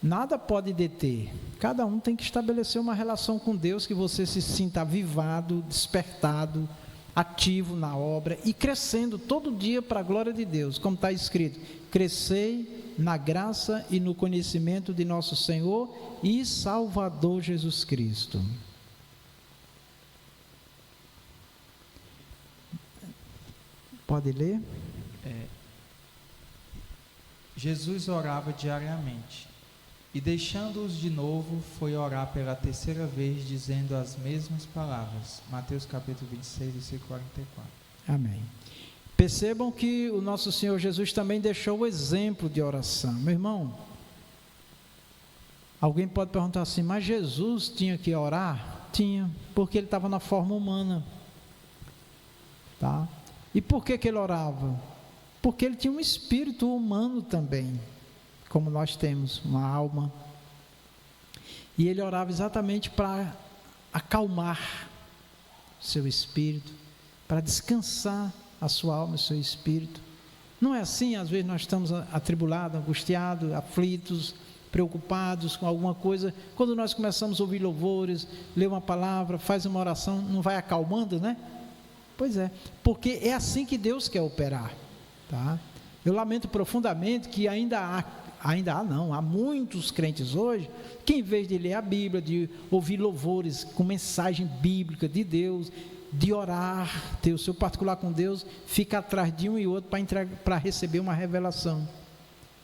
S1: nada pode deter. Cada um tem que estabelecer uma relação com Deus, que você se sinta avivado, despertado, ativo na obra e crescendo todo dia para a glória de Deus, como está escrito: crescei na graça e no conhecimento de nosso Senhor e Salvador Jesus Cristo. Pode ler?
S2: Jesus orava diariamente, e deixando-os de novo, foi orar pela 3ª vez, dizendo as mesmas palavras. Mateus capítulo 26, versículo 44.
S1: Amém. Percebam que o nosso Senhor Jesus também deixou o exemplo de oração. Meu irmão, alguém pode perguntar assim, mas Jesus tinha que orar? Tinha, porque ele estava na forma humana, tá? E por que ele orava? Porque ele tinha um espírito humano também, como nós temos, uma alma. E ele orava exatamente para acalmar seu espírito, para descansar a sua alma e o seu espírito. Não é assim? Às vezes nós estamos atribulados, angustiados, aflitos, preocupados com alguma coisa. Quando nós começamos a ouvir louvores, ler uma palavra, faz uma oração, não vai acalmando, né? Pois é, porque é assim que Deus quer operar, tá? Eu lamento profundamente que há muitos crentes hoje que, em vez de ler a Bíblia, de ouvir louvores com mensagem bíblica de Deus, de orar, ter o seu particular com Deus, fica atrás de um e outro para receber uma revelação.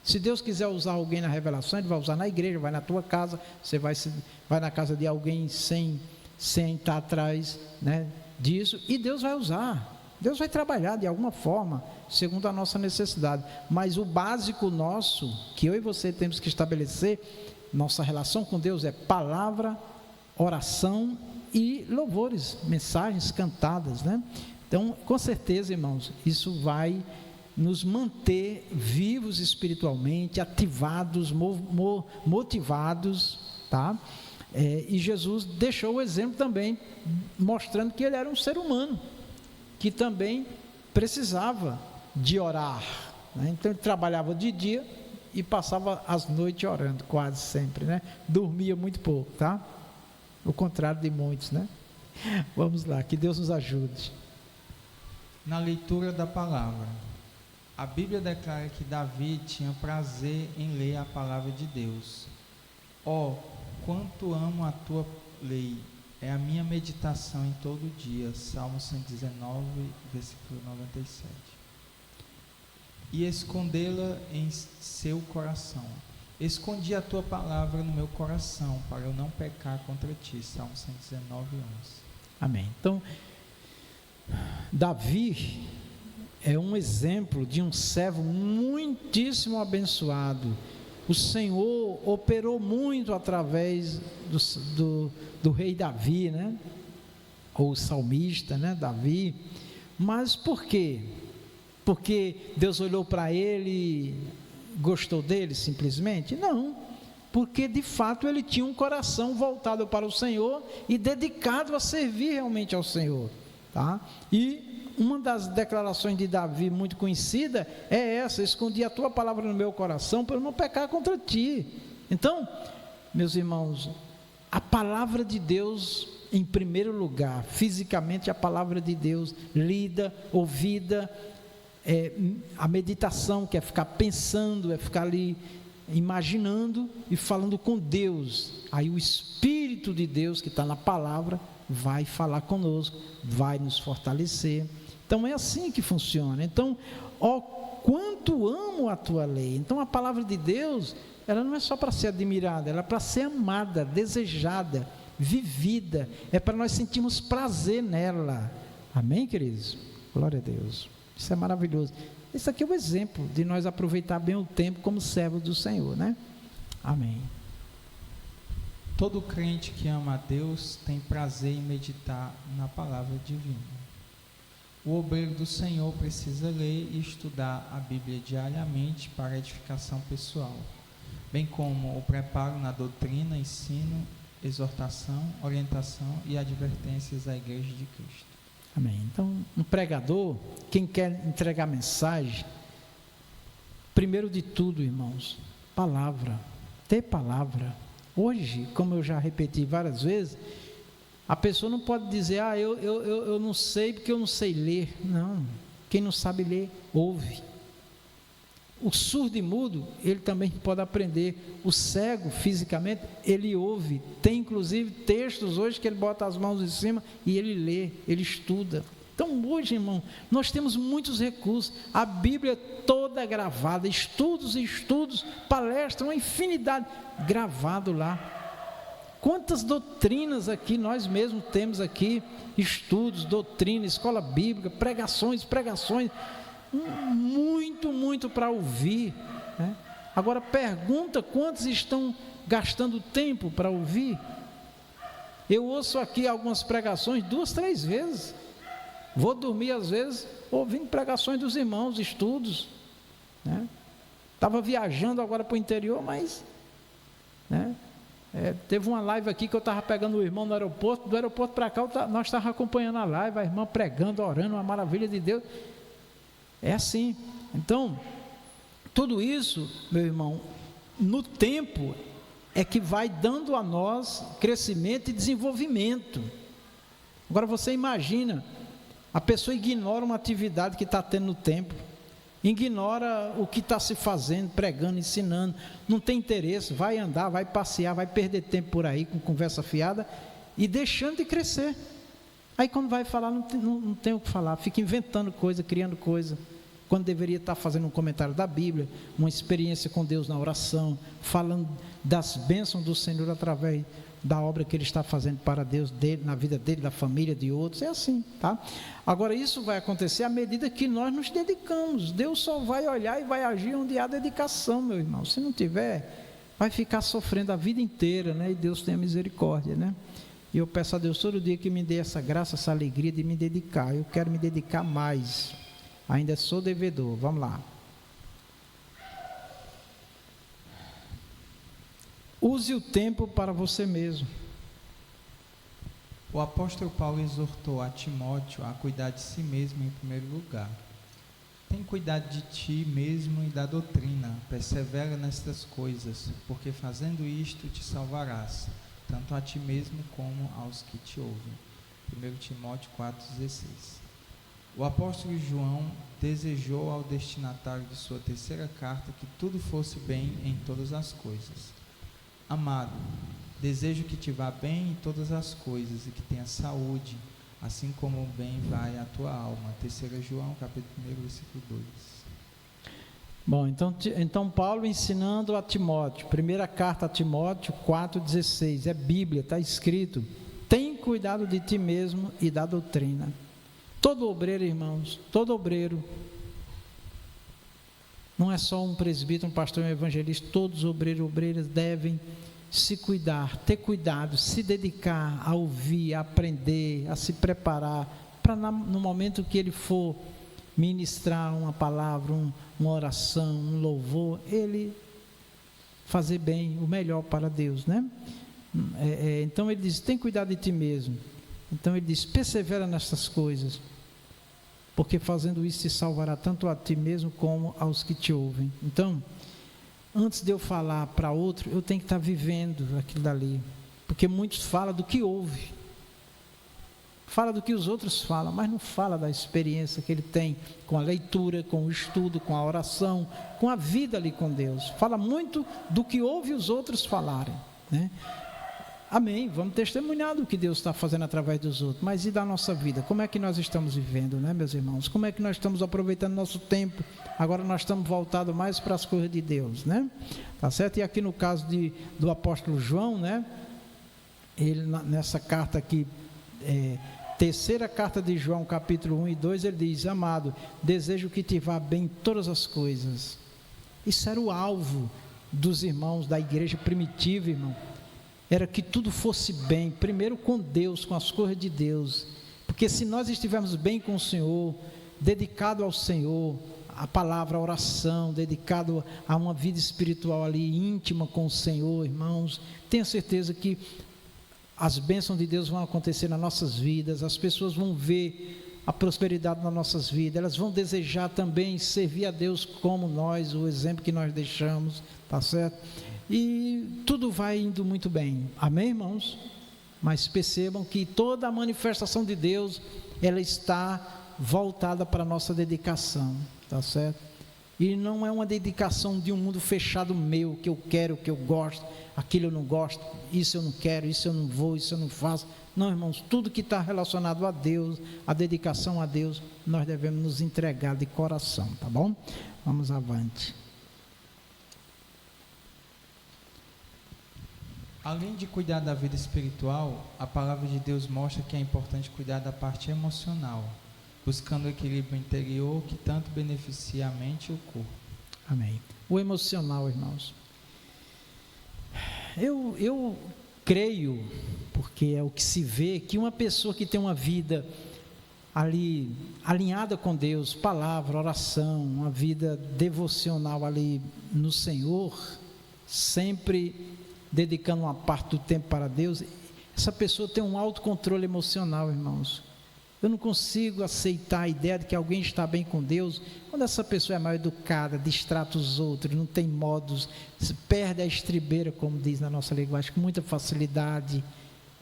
S1: Se Deus quiser usar alguém na revelação, Ele vai usar na igreja, vai na tua casa, você vai na casa de alguém sem estar atrás, né, disso, e Deus vai usar. Deus vai trabalhar de alguma forma, segundo a nossa necessidade. Mas o básico nosso, que eu e você temos que estabelecer, nossa relação com Deus é palavra, oração e louvores, mensagens cantadas, né? Então, com certeza, irmãos, isso vai nos manter vivos espiritualmente, ativados, motivados, tá? E Jesus deixou o exemplo também, mostrando que ele era um ser humano, que também precisava de orar, né? Então ele trabalhava de dia e passava as noites orando, quase sempre, né? Dormia muito pouco, tá? O contrário de muitos, né? Vamos lá, que Deus nos ajude.
S2: Na leitura da palavra, a Bíblia declara que Davi tinha prazer em ler a palavra de Deus. Quanto amo a tua lei, é a minha meditação em todo dia. Salmo 119, versículo 97. E escondê-la em seu coração. Escondi a tua palavra no meu coração, para eu não pecar contra ti. Salmo 119, 11.
S1: Amém. Então, Davi é um exemplo de um servo muitíssimo abençoado. O Senhor operou muito através do rei Davi, né? Ou salmista, né? Davi. Mas por quê? Porque Deus olhou para ele e gostou dele simplesmente? Não, porque de fato ele tinha um coração voltado para o Senhor e dedicado a servir realmente ao Senhor, tá? E uma das declarações de Davi muito conhecida é essa: escondi a tua palavra no meu coração para eu não pecar contra ti. Então, meus irmãos, a palavra de Deus em primeiro lugar, fisicamente a palavra de Deus lida, ouvida, a meditação, que é ficar pensando, é ficar ali imaginando e falando com Deus. Aí o Espírito de Deus que está na palavra vai falar conosco, vai nos fortalecer. Então é assim que funciona. Então, quanto amo a tua lei. Então a palavra de Deus, ela não é só para ser admirada, ela é para ser amada, desejada, vivida, é para nós sentirmos prazer nela. Amém, queridos? Glória a Deus. Isso é maravilhoso. Isso aqui é o exemplo de nós aproveitar bem o tempo como servos do Senhor, né? Amém.
S2: Todo crente que ama a Deus tem prazer em meditar na palavra divina. O obreiro do Senhor precisa ler e estudar a Bíblia diariamente para edificação pessoal, bem como o preparo na doutrina, ensino, exortação, orientação e advertências à Igreja de Cristo.
S1: Amém. Então, um pregador, quem quer entregar mensagem, primeiro de tudo, irmãos, palavra, ter palavra. Hoje, como eu já repeti várias vezes, a pessoa não pode dizer, eu não sei porque eu não sei ler. Não, quem não sabe ler, ouve. O surdo e mudo, ele também pode aprender. O cego, fisicamente, ele ouve. Tem inclusive textos hoje que ele bota as mãos em cima e ele lê, ele estuda. Então hoje, irmão, nós temos muitos recursos. A Bíblia toda gravada, estudos e estudos, palestras, uma infinidade, gravado lá. Quantas doutrinas aqui nós mesmos temos aqui, estudos, doutrina, escola bíblica, pregações, muito para ouvir, né? Agora pergunta quantos estão gastando tempo para ouvir. Eu ouço aqui algumas pregações 2, 3 vezes, vou dormir às vezes ouvindo pregações dos irmãos, estudos, né? Estava viajando agora para o interior, mas, né? Teve uma live aqui que eu estava pegando o irmão no aeroporto, do aeroporto para cá nós estávamos acompanhando a live, a irmã pregando, orando, uma maravilha de Deus. É assim. Então, tudo isso, meu irmão, no tempo é que vai dando a nós crescimento e desenvolvimento. Agora você imagina, a pessoa ignora uma atividade que está tendo no templo, ignora o que está se fazendo, pregando, ensinando, não tem interesse, vai andar, vai passear, vai perder tempo por aí com conversa fiada e deixando de crescer. Aí quando vai falar, não tem o que falar, fica inventando coisa, criando coisa, quando deveria estar fazendo um comentário da Bíblia, uma experiência com Deus na oração, falando das bênçãos do Senhor através da obra que Ele está fazendo para Deus, dele, na vida dele, da família, de outros. É assim, tá? Agora isso vai acontecer à medida que nós nos dedicamos. Deus só vai olhar e vai agir onde há dedicação, meu irmão. Se não tiver, vai ficar sofrendo a vida inteira, né? E Deus tenha misericórdia, né? E eu peço a Deus todo dia que me dê essa graça, essa alegria de me dedicar. Eu quero me dedicar mais. Ainda sou devedor. Vamos lá. Use o tempo para você mesmo.
S2: O apóstolo Paulo exortou a Timóteo a cuidar de si mesmo em primeiro lugar. Tem cuidado de ti mesmo e da doutrina, persevera nestas coisas, porque fazendo isto te salvarás, tanto a ti mesmo como aos que te ouvem. 1 Timóteo 4,16. O apóstolo João desejou ao destinatário de sua terceira carta que tudo fosse bem em todas as coisas. Amado, desejo que te vá bem em todas as coisas e que tenha saúde, assim como o bem vai à tua alma. 3 João, capítulo 1, versículo 2.
S1: Bom, então Paulo ensinando a Timóteo, primeira carta a Timóteo 4,16, é Bíblia, está escrito: tem cuidado de ti mesmo e da doutrina. Todo obreiro, irmãos, todo obreiro, não é só um presbítero, um pastor, um evangelista, todos os obreiros e obreiras devem se cuidar, ter cuidado, se dedicar a ouvir, a aprender, a se preparar, para no momento que ele for ministrar uma palavra, uma oração, um louvor, ele fazer bem, o melhor para Deus, né? Então ele diz, tem cuidado de ti mesmo. Então ele diz, persevera nessas coisas, porque fazendo isso te salvará tanto a ti mesmo como aos que te ouvem. Então, antes de eu falar para outro, eu tenho que estar vivendo aquilo dali, porque muitos falam do que ouve, fala do que os outros falam, mas não fala da experiência que ele tem com a leitura, com o estudo, com a oração, com a vida ali com Deus. Fala muito do que ouve os outros falarem, né? Amém, vamos testemunhar do que Deus está fazendo através dos outros, mas e da nossa vida? Como é que nós estamos vivendo, né, meus irmãos? Como é que nós estamos aproveitando nosso tempo? Agora nós estamos voltados mais para as coisas de Deus, né? Tá certo? E aqui no caso do apóstolo João, né? Ele, nessa carta aqui, terceira carta de João, capítulo 1 e 2, ele diz: amado, desejo que te vá bem em todas as coisas. Isso era o alvo dos irmãos da igreja primitiva, irmão. Era que tudo fosse bem, primeiro com Deus, com as coisas de Deus, porque se nós estivermos bem com o Senhor, dedicado ao Senhor, a palavra, a oração, dedicado a uma vida espiritual ali, íntima com o Senhor, irmãos, tenha certeza que as bênçãos de Deus vão acontecer nas nossas vidas, as pessoas vão ver a prosperidade nas nossas vidas, elas vão desejar também servir a Deus como nós, o exemplo que nós deixamos, tá certo? E tudo vai indo muito bem, amém, irmãos? Mas percebam que toda a manifestação de Deus, ela está voltada para a nossa dedicação, tá certo? E não é uma dedicação de um mundo fechado meu, que eu quero, que eu gosto, aquilo eu não gosto, isso eu não quero, isso eu não vou, isso eu não faço. Não, irmãos, tudo que está relacionado a Deus, a dedicação a Deus, nós devemos nos entregar de coração, tá bom? Vamos avante.
S2: Além de cuidar da vida espiritual, a palavra de Deus mostra que é importante cuidar da parte emocional, buscando o equilíbrio interior que tanto beneficia a mente e o corpo.
S1: Amém. O emocional, irmãos. Eu creio, porque é o que se vê, que uma pessoa que tem uma vida ali alinhada com Deus, palavra, oração, uma vida devocional ali no Senhor, sempre dedicando uma parte do tempo para Deus, essa pessoa tem um autocontrole emocional, irmãos. Eu não consigo aceitar a ideia de que alguém está bem com Deus quando essa pessoa é mal educada, distrata os outros, não tem modos, perde a estribeira, como diz na nossa linguagem, com muita facilidade,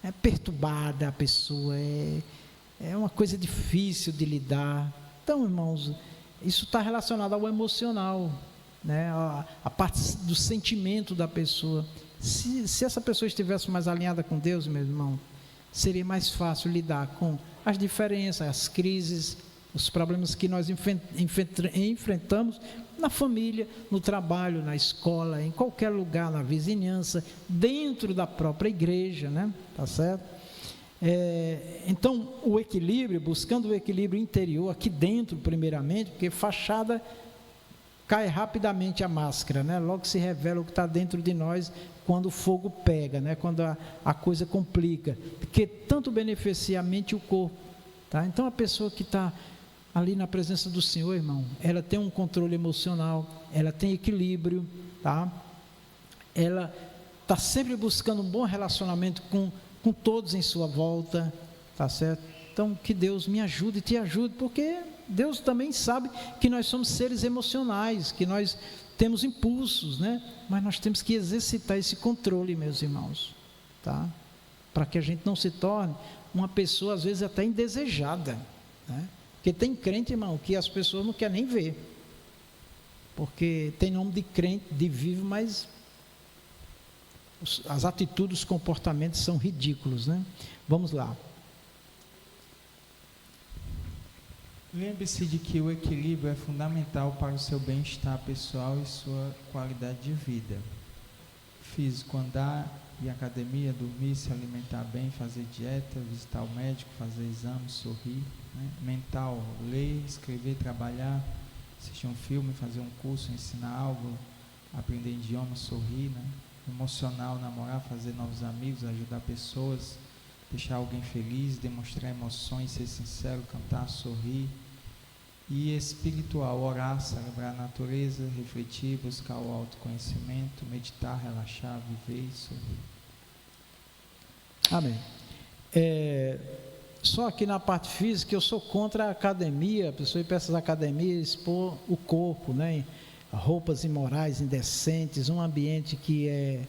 S1: é perturbada a pessoa, é uma coisa difícil de lidar. Então, irmãos, isso está relacionado ao emocional, né? A parte do sentimento da pessoa. Se essa pessoa estivesse mais alinhada com Deus, meu irmão, seria mais fácil lidar com as diferenças, as crises, os problemas que nós enfrentamos na família, no trabalho, na escola, em qualquer lugar, na vizinhança, dentro da própria igreja, né? Tá certo? Então, o equilíbrio, buscando o equilíbrio interior aqui dentro, primeiramente, porque fachada cai rapidamente a máscara, né? Logo se revela o que está dentro de nós quando o fogo pega, né? Quando a coisa complica, porque tanto beneficia a mente e o corpo, tá? Então a pessoa que está ali na presença do Senhor, irmão, ela tem um controle emocional, ela tem equilíbrio, tá? Ela está sempre buscando um bom relacionamento com todos em sua volta, tá certo? Então que Deus me ajude e te ajude, porque Deus também sabe que nós somos seres emocionais, que nós temos impulsos, né? Mas nós temos que exercitar esse controle, meus irmãos, tá? Para que a gente não se torne uma pessoa, às vezes, até indesejada, né? Porque tem crente, irmão, que as pessoas não querem nem ver, porque tem nome de crente, de vivo, mas as atitudes, os comportamentos são ridículos, né? Vamos lá.
S2: Lembre-se de que o equilíbrio é fundamental para o seu bem-estar pessoal e sua qualidade de vida. Físico, andar, ir à academia, dormir, se alimentar bem, fazer dieta, visitar o médico, fazer exame, sorrir. Né? Mental, ler, escrever, trabalhar, assistir um filme, fazer um curso, ensinar algo, aprender idioma, sorrir. Né? Emocional, namorar, fazer novos amigos, ajudar pessoas, deixar alguém feliz, demonstrar emoções, ser sincero, cantar, sorrir. E espiritual, orar, celebrar a natureza, refletir, buscar o autoconhecimento, meditar, relaxar, viver e sorrir.
S1: Amém. Só aqui na parte física, eu sou contra a academia, a pessoa ir para essas academias expor o corpo, né? Roupas imorais, indecentes, um ambiente que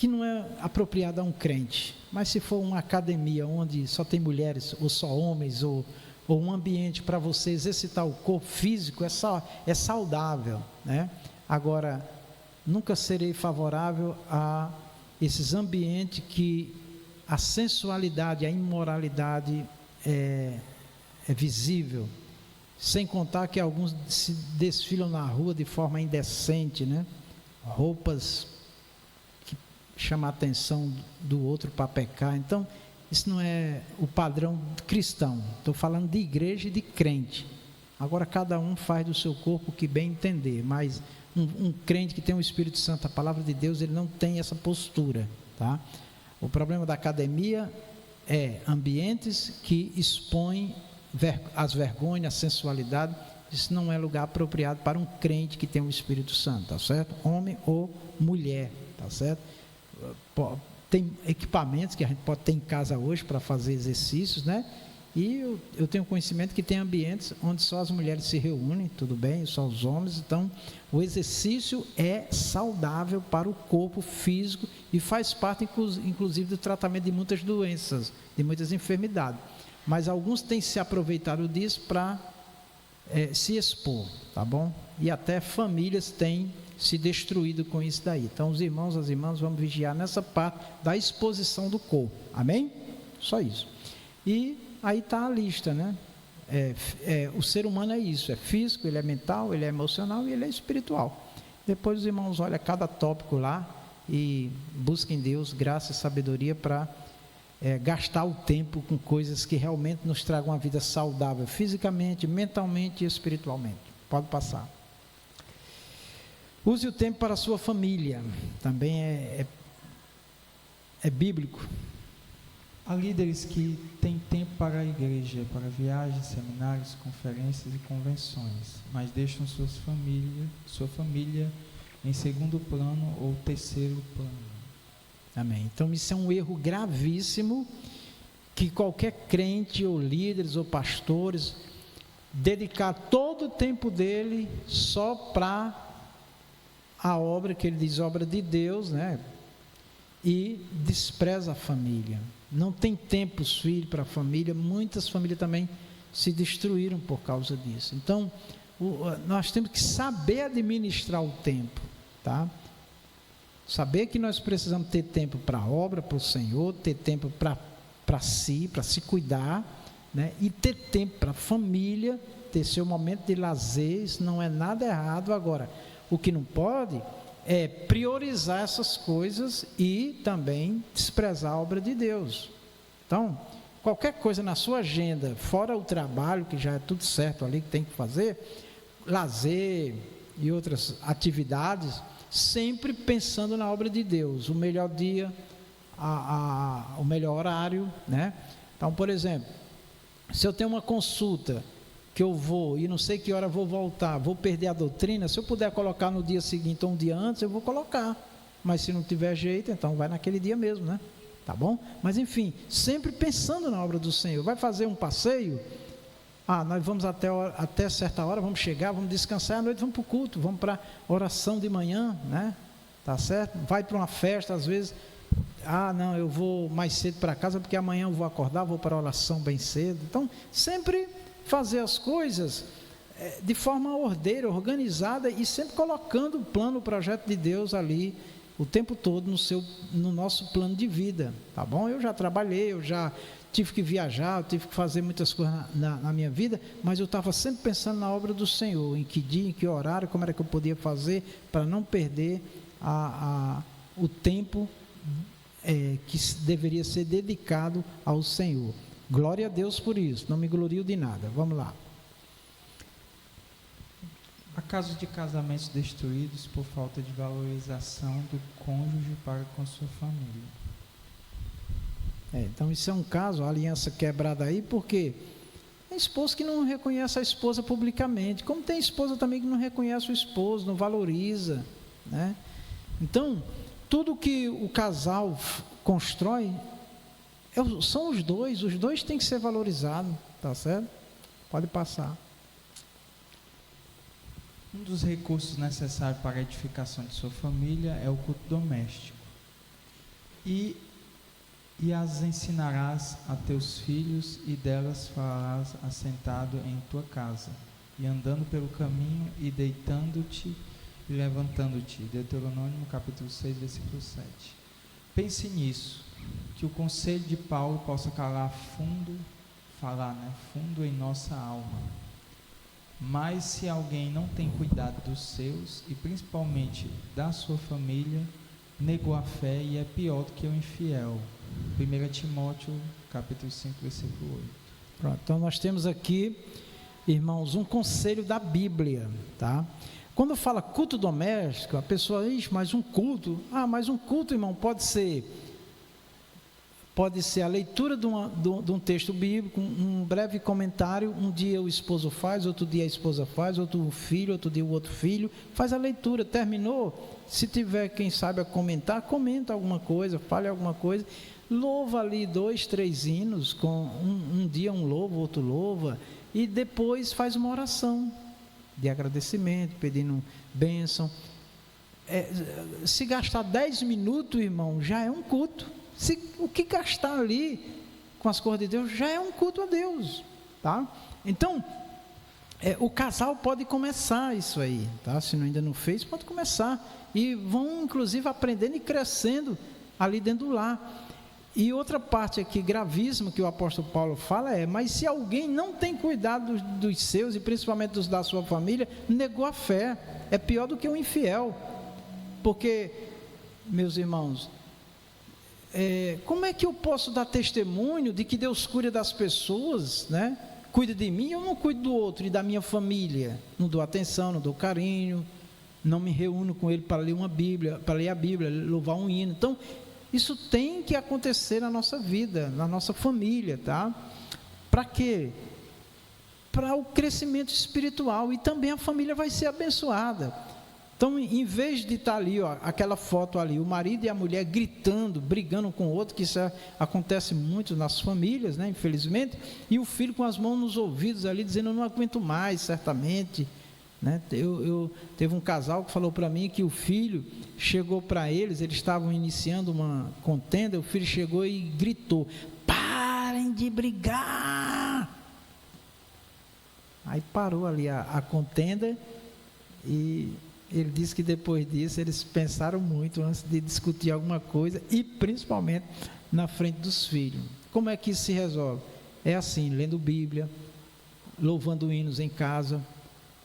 S1: não é apropriado a um crente. Mas se for uma academia onde só tem mulheres, ou só homens, ou um ambiente para você exercitar o corpo físico, é saudável, né? Agora, nunca serei favorável a esses ambientes que a sensualidade, a imoralidade é visível, sem contar que alguns se desfilam na rua de forma indecente, né? Roupas que chamam a atenção do outro para pecar. Então, isso não é o padrão cristão. Estou falando de igreja e de crente. Agora, cada um faz do seu corpo o que bem entender, mas um crente que tem o Espírito Santo, a palavra de Deus, ele não tem essa postura, tá? O problema da academia é ambientes que expõem as vergonhas, a sensualidade. Isso não é lugar apropriado para um crente que tem o Espírito Santo, tá certo? Homem ou mulher, tá certo? Tem equipamentos que a gente pode ter em casa hoje para fazer exercícios, né? E eu tenho conhecimento que tem ambientes onde só as mulheres se reúnem, tudo bem, só os homens. Então, o exercício é saudável para o corpo físico e faz parte, inclusive, do tratamento de muitas doenças, de muitas enfermidades. Mas alguns têm se aproveitado disso para se expor, tá bom? E até famílias têm se destruído com isso daí. Então, os irmãos, as irmãs, vamos vigiar nessa parte da exposição do corpo, amém? Só isso. E aí está a lista, né? O ser humano é isso, é físico, ele é mental, ele é emocional e ele é espiritual. Depois os irmãos olham cada tópico lá e busquem Deus, graça e sabedoria para gastar o tempo com coisas que realmente nos tragam uma vida saudável, fisicamente, mentalmente e espiritualmente. Pode passar. Use o tempo para a sua família, também é bíblico.
S2: Há líderes que têm tempo para a igreja, para viagens, seminários, conferências e convenções, mas deixam sua família em segundo plano ou terceiro plano.
S1: Amém. Então isso é um erro gravíssimo que qualquer crente ou líderes ou pastores dedicar todo o tempo dele só para a obra que ele diz, obra de Deus, né? E despreza a família. Não tem tempo os filhos para a família. Muitas famílias também se destruíram por causa disso. Então, nós temos que saber administrar o tempo, tá? Saber que nós precisamos ter tempo para a obra, para o Senhor, ter tempo para si, para se cuidar, né? E ter tempo para a família, ter seu momento de lazer. Isso não é nada errado. Agora, o que não pode é priorizar essas coisas e também desprezar a obra de Deus. Então, qualquer coisa na sua agenda, fora o trabalho, que já é tudo certo ali que tem que fazer, lazer e outras atividades, sempre pensando na obra de Deus, o melhor dia, o melhor horário, né? Então, por exemplo, se eu tenho uma consulta que eu vou e não sei que hora vou voltar, vou perder a doutrina, se eu puder colocar no dia seguinte ou um dia antes, eu vou colocar, mas se não tiver jeito, então vai naquele dia mesmo, né? Tá bom? Mas enfim, sempre pensando na obra do Senhor. Vai fazer um passeio? Nós vamos até certa hora, vamos chegar, vamos descansar, à noite vamos para o culto, vamos para a oração de manhã, né? Tá certo? Vai para uma festa, às vezes, não, eu vou mais cedo para casa, porque amanhã eu vou acordar, vou para a oração bem cedo. Então, sempre fazer as coisas de forma ordeira, organizada, e sempre colocando o plano, o projeto de Deus ali, o tempo todo no nosso plano de vida, tá bom? Eu já trabalhei, eu já tive que viajar, eu tive que fazer muitas coisas na minha vida, mas eu estava sempre pensando na obra do Senhor, em que dia, em que horário, como era que eu podia fazer para não perder o tempo que deveria ser dedicado ao Senhor. Glória a Deus por isso, não me glorio de nada. Vamos lá.
S2: Há casos de casamentos destruídos por falta de valorização do cônjuge para com sua família.
S1: Então isso é um caso, a aliança quebrada aí, porque tem esposo que não reconhece a esposa publicamente, como tem esposa também que não reconhece o esposo, não valoriza, né? Então, tudo que o casal constrói, são os dois têm que ser valorizados, tá certo? Pode passar.
S2: Um dos recursos necessários para a edificação de sua família é o culto doméstico. E as ensinarás a teus filhos, e delas falarás assentado em tua casa, e andando pelo caminho, e deitando-te e levantando-te. Deuteronômio capítulo 6, versículo 7. Pense nisso, que o conselho de Paulo possa falar fundo em nossa alma. Mas se alguém não tem cuidado dos seus, e principalmente da sua família, negou a fé e é pior do que o infiel. 1 Timóteo capítulo 5, versículo 8.
S1: Pronto, então nós temos aqui, irmãos, um conselho da Bíblia, tá? Quando fala culto doméstico, a pessoa diz, mas um culto, mas um culto, irmão, pode ser a leitura de um texto bíblico, um breve comentário, um dia o esposo faz, outro dia a esposa faz, outro filho, outro dia o outro filho, faz a leitura, terminou, se tiver quem saiba comentar, comenta alguma coisa, fale alguma coisa, louva ali 2, 3 hinos, com um dia um louva, outro louva, e depois faz uma oração de agradecimento, pedindo bênção. Se gastar 10 minutos, irmão, já é um culto. O que gastar ali com as coisas de Deus já é um culto a Deus, tá? Então, o casal pode começar isso aí, tá? Se ainda não fez, pode começar, e vão inclusive aprendendo e crescendo ali dentro do lar. E outra parte aqui gravíssima que o apóstolo Paulo fala mas se alguém não tem cuidado dos seus, e principalmente dos da sua família, negou a fé, é pior do que um infiel, porque, meus irmãos, como é que eu posso dar testemunho de que Deus cuida das pessoas, né? Cuida de mim, eu não cuido do outro e da minha família, não dou atenção, não dou carinho, não me reúno com ele para ler a Bíblia, louvar um hino. Então, isso tem que acontecer na nossa vida, na nossa família, tá? Para quê? Para o crescimento espiritual, e também a família vai ser abençoada. Então, em vez de estar ali, aquela foto ali, o marido e a mulher gritando, brigando um com o outro, que isso acontece muito nas famílias, né, infelizmente, e o filho com as mãos nos ouvidos ali, dizendo, eu não aguento mais, certamente, né? Teve um casal que falou para mim que o filho chegou para eles estavam iniciando uma contenda, o filho chegou e gritou, parem de brigar. Aí parou ali a contenda, e ele disse que depois disso eles pensaram muito antes de discutir alguma coisa, e principalmente na frente dos filhos. Como é que isso se resolve? É assim, lendo Bíblia, louvando hinos em casa,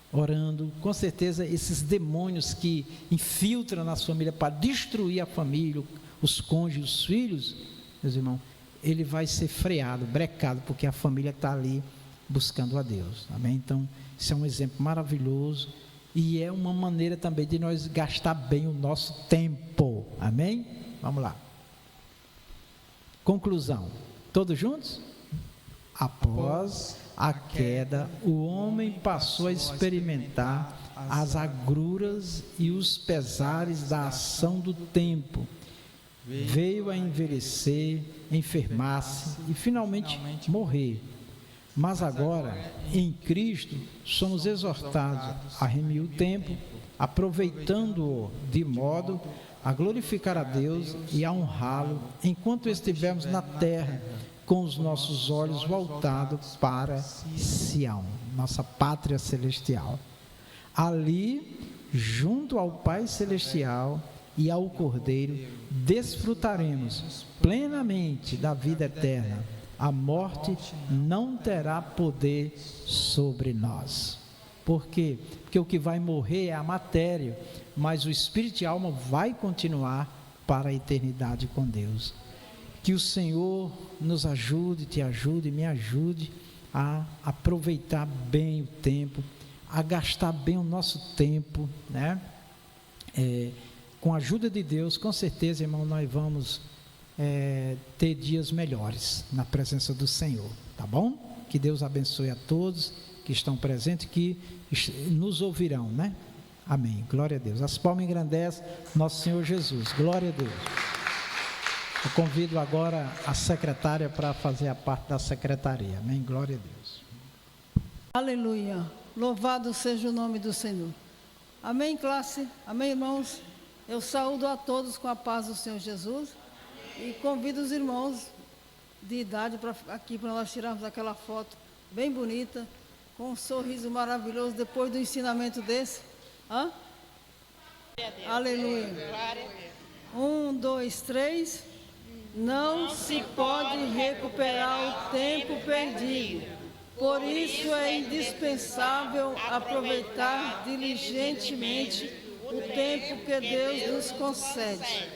S1: orando. Com certeza esses demônios que infiltram na família para destruir a família, os cônjuges, os filhos, meus irmãos, ele vai ser freado, brecado, porque a família está ali buscando a Deus, amém? Então, isso é um exemplo maravilhoso e é uma maneira também de nós gastar bem o nosso tempo, amém? Vamos lá. Conclusão, todos juntos? Após a queda, o homem passou a experimentar as agruras e os pesares da ação do tempo. Veio a envelhecer, enfermar-se e finalmente morrer. Mas agora, em Cristo, somos exortados a remir o tempo, aproveitando-o de modo a glorificar a Deus e a honrá-lo enquanto estivermos na terra, com os nossos olhos voltados para Sião, nossa pátria celestial. Ali, junto ao Pai Celestial e ao Cordeiro, desfrutaremos plenamente da vida eterna. A morte não terá poder sobre nós. Por quê? Porque o que vai morrer é a matéria, mas o espírito e a alma vai continuar para a eternidade com Deus. Que o Senhor nos ajude, te ajude, me ajude a aproveitar bem o tempo, a gastar bem o nosso tempo, né? Com a ajuda de Deus, com certeza, irmão, nós vamos ter dias melhores na presença do Senhor, tá bom? Que Deus abençoe a todos que estão presentes, que nos ouvirão, né? Amém, glória a Deus. As palmas engrandecem nosso Senhor Jesus, glória a Deus. Eu convido agora a secretária para fazer a parte da secretaria, amém, glória a Deus.
S5: Aleluia, louvado seja o nome do Senhor. Amém, classe, amém, irmãos. Eu saúdo a todos com a paz do Senhor Jesus e convido os irmãos de idade aqui para nós tirarmos aquela foto bem bonita, com um sorriso maravilhoso depois do ensinamento desse. Hã? Aleluia. 1, 2, 3. Não se pode recuperar o tempo perdido. Por isso é indispensável aproveitar diligentemente o tempo que Deus nos concede.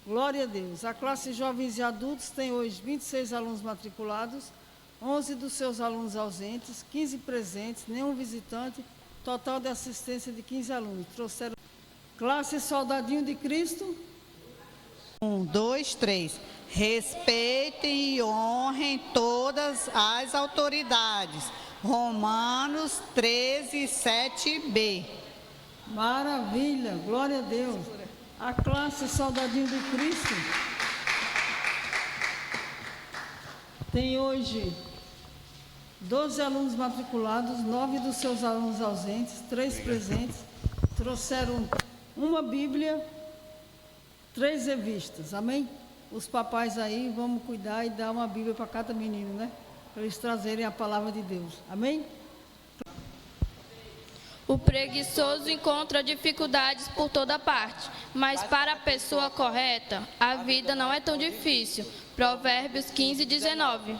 S5: Glória a Deus. A classe jovens e adultos tem hoje 26 alunos matriculados, 11 dos seus alunos ausentes, 15 presentes, nenhum visitante, total de assistência de 15 alunos. Trouxeram classe Soldadinho de Cristo.
S6: 1, 2, 3. Respeitem e honrem todas as autoridades. Romanos 13, 7b.
S5: Maravilha, glória a Deus. A classe Soldadinho de Cristo tem hoje 12 alunos matriculados, 9 dos seus alunos ausentes, 3 presentes. Trouxeram uma Bíblia, 3 revistas, amém? Os papais aí, vamos cuidar e dar uma Bíblia para cada menino, né? Para eles trazerem a palavra de Deus, amém?
S7: O preguiçoso encontra dificuldades por toda parte, mas para a pessoa correta, a vida não é tão difícil. Provérbios 15, 19.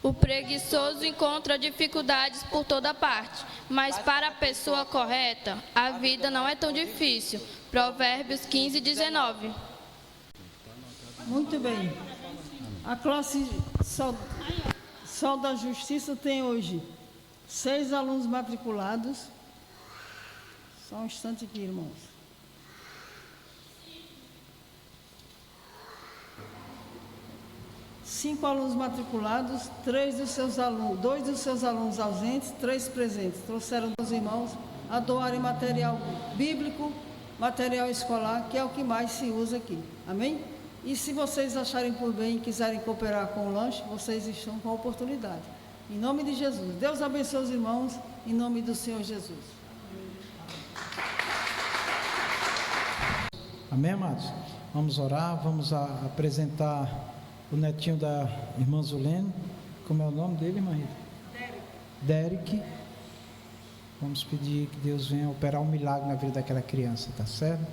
S7: O preguiçoso encontra dificuldades por toda parte, mas para a pessoa correta, a vida não é tão difícil. Provérbios 15, 19.
S5: Muito bem. A classe Sol da Justiça tem hoje 6 alunos matriculados. Só um instante aqui, irmãos. Cinco alunos matriculados, 2 dos seus alunos ausentes, 3 presentes. Trouxeram os irmãos a doarem material bíblico, material escolar, que é o que mais se usa aqui. Amém? E se vocês acharem por bem e quiserem cooperar com o lanche, vocês estão com a oportunidade. Em nome de Jesus. Deus abençoe os irmãos, em nome do Senhor Jesus.
S1: Amém, amados? Vamos orar, vamos apresentar o netinho da irmã Zulene. Como é o nome dele, irmã Rita? Derek. Vamos pedir que Deus venha operar um milagre na vida daquela criança, tá certo?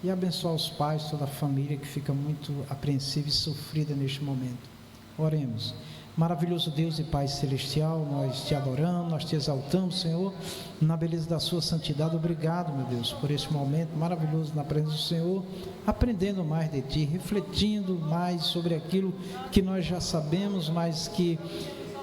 S1: E abençoar os pais, toda a família que fica muito apreensiva e sofrida neste momento. Oremos. Maravilhoso Deus e Pai Celestial, nós te adoramos, nós te exaltamos, Senhor, na beleza da sua santidade. Obrigado, meu Deus, por este momento maravilhoso na presença do Senhor, aprendendo mais de Ti, refletindo mais sobre aquilo que nós já sabemos, mas que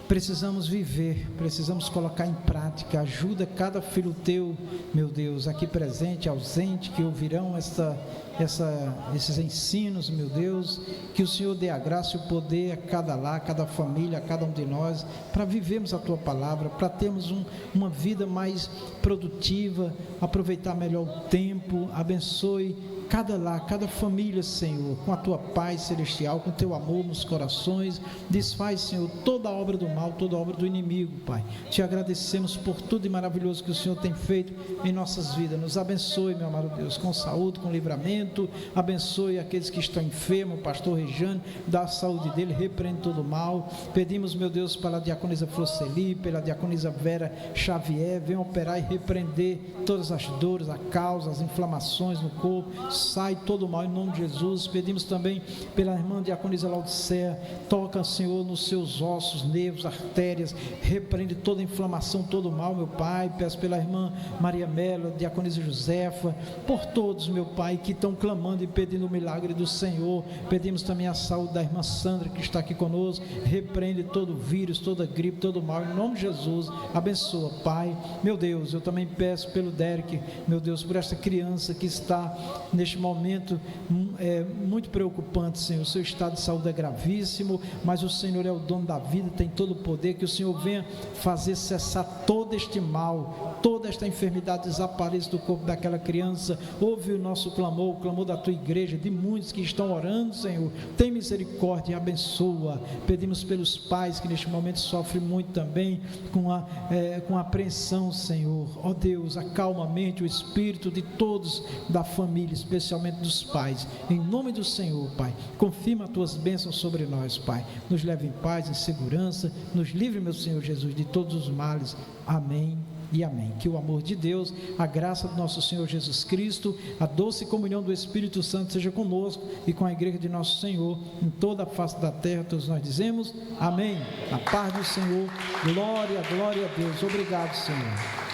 S1: precisamos viver, precisamos colocar em prática. Ajuda cada filho Teu, meu Deus, aqui presente, ausente, que ouvirão esses ensinos, meu Deus, que o Senhor dê a graça e o poder a cada lar, a cada família, a cada um de nós, para vivermos a Tua palavra, para termos uma vida mais produtiva, aproveitar melhor o tempo. Abençoe cada lar, cada família, Senhor, com a Tua paz celestial, com o Teu amor nos corações. Desfaz, Senhor, toda a obra do mal, toda a obra do inimigo, Pai. Te agradecemos por tudo e maravilhoso que o Senhor tem feito em nossas vidas. Nos abençoe, meu amado Deus, com saúde, com livramento. Abençoe aqueles que estão enfermos, o pastor Rejane, dá a saúde dele, repreende todo o mal. Pedimos, meu Deus, pela diaconisa Floceli, pela diaconisa Vera Xavier, venha operar e repreender todas as dores, a causa, as inflamações no corpo. Sai todo o mal em nome de Jesus. Pedimos também pela irmã diaconisa Laudicea, toca, Senhor, nos seus ossos, nervos, artérias, repreende toda inflamação, todo o mal, meu Pai. Peço pela irmã Maria Melo, diaconisa Josefa, por todos, meu Pai, que estão clamando e pedindo o milagre do Senhor. Pedimos também a saúde da irmã Sandra, que está aqui conosco, repreende todo vírus, toda gripe, todo mal, em nome de Jesus. Abençoa, Pai. Meu Deus, eu também peço pelo Derek, meu Deus, por esta criança que está neste momento muito preocupante, Senhor. O seu estado de saúde é gravíssimo, mas o Senhor é o dono da vida, tem todo o poder. Que o Senhor venha fazer cessar todo este mal, toda esta enfermidade desapareça do corpo daquela criança. Ouve o nosso clamor, o clamor da tua igreja, de muitos que estão orando, Senhor. Tem misericórdia e abençoa. Pedimos pelos pais que neste momento sofrem muito também com apreensão, Senhor. Ó Deus, acalma a mente, o espírito de todos da família, especialmente dos pais. Em nome do Senhor, Pai, confirma as tuas bênçãos sobre nós, Pai. Nos leve em paz, em segurança. Nos livre, meu Senhor Jesus, de todos os males. Amém e amém. Que o amor de Deus, a graça do nosso Senhor Jesus Cristo, a doce comunhão do Espírito Santo seja conosco e com a igreja de nosso Senhor em toda a face da terra. Todos nós dizemos amém. A paz do Senhor. Glória, glória a Deus. Obrigado, Senhor.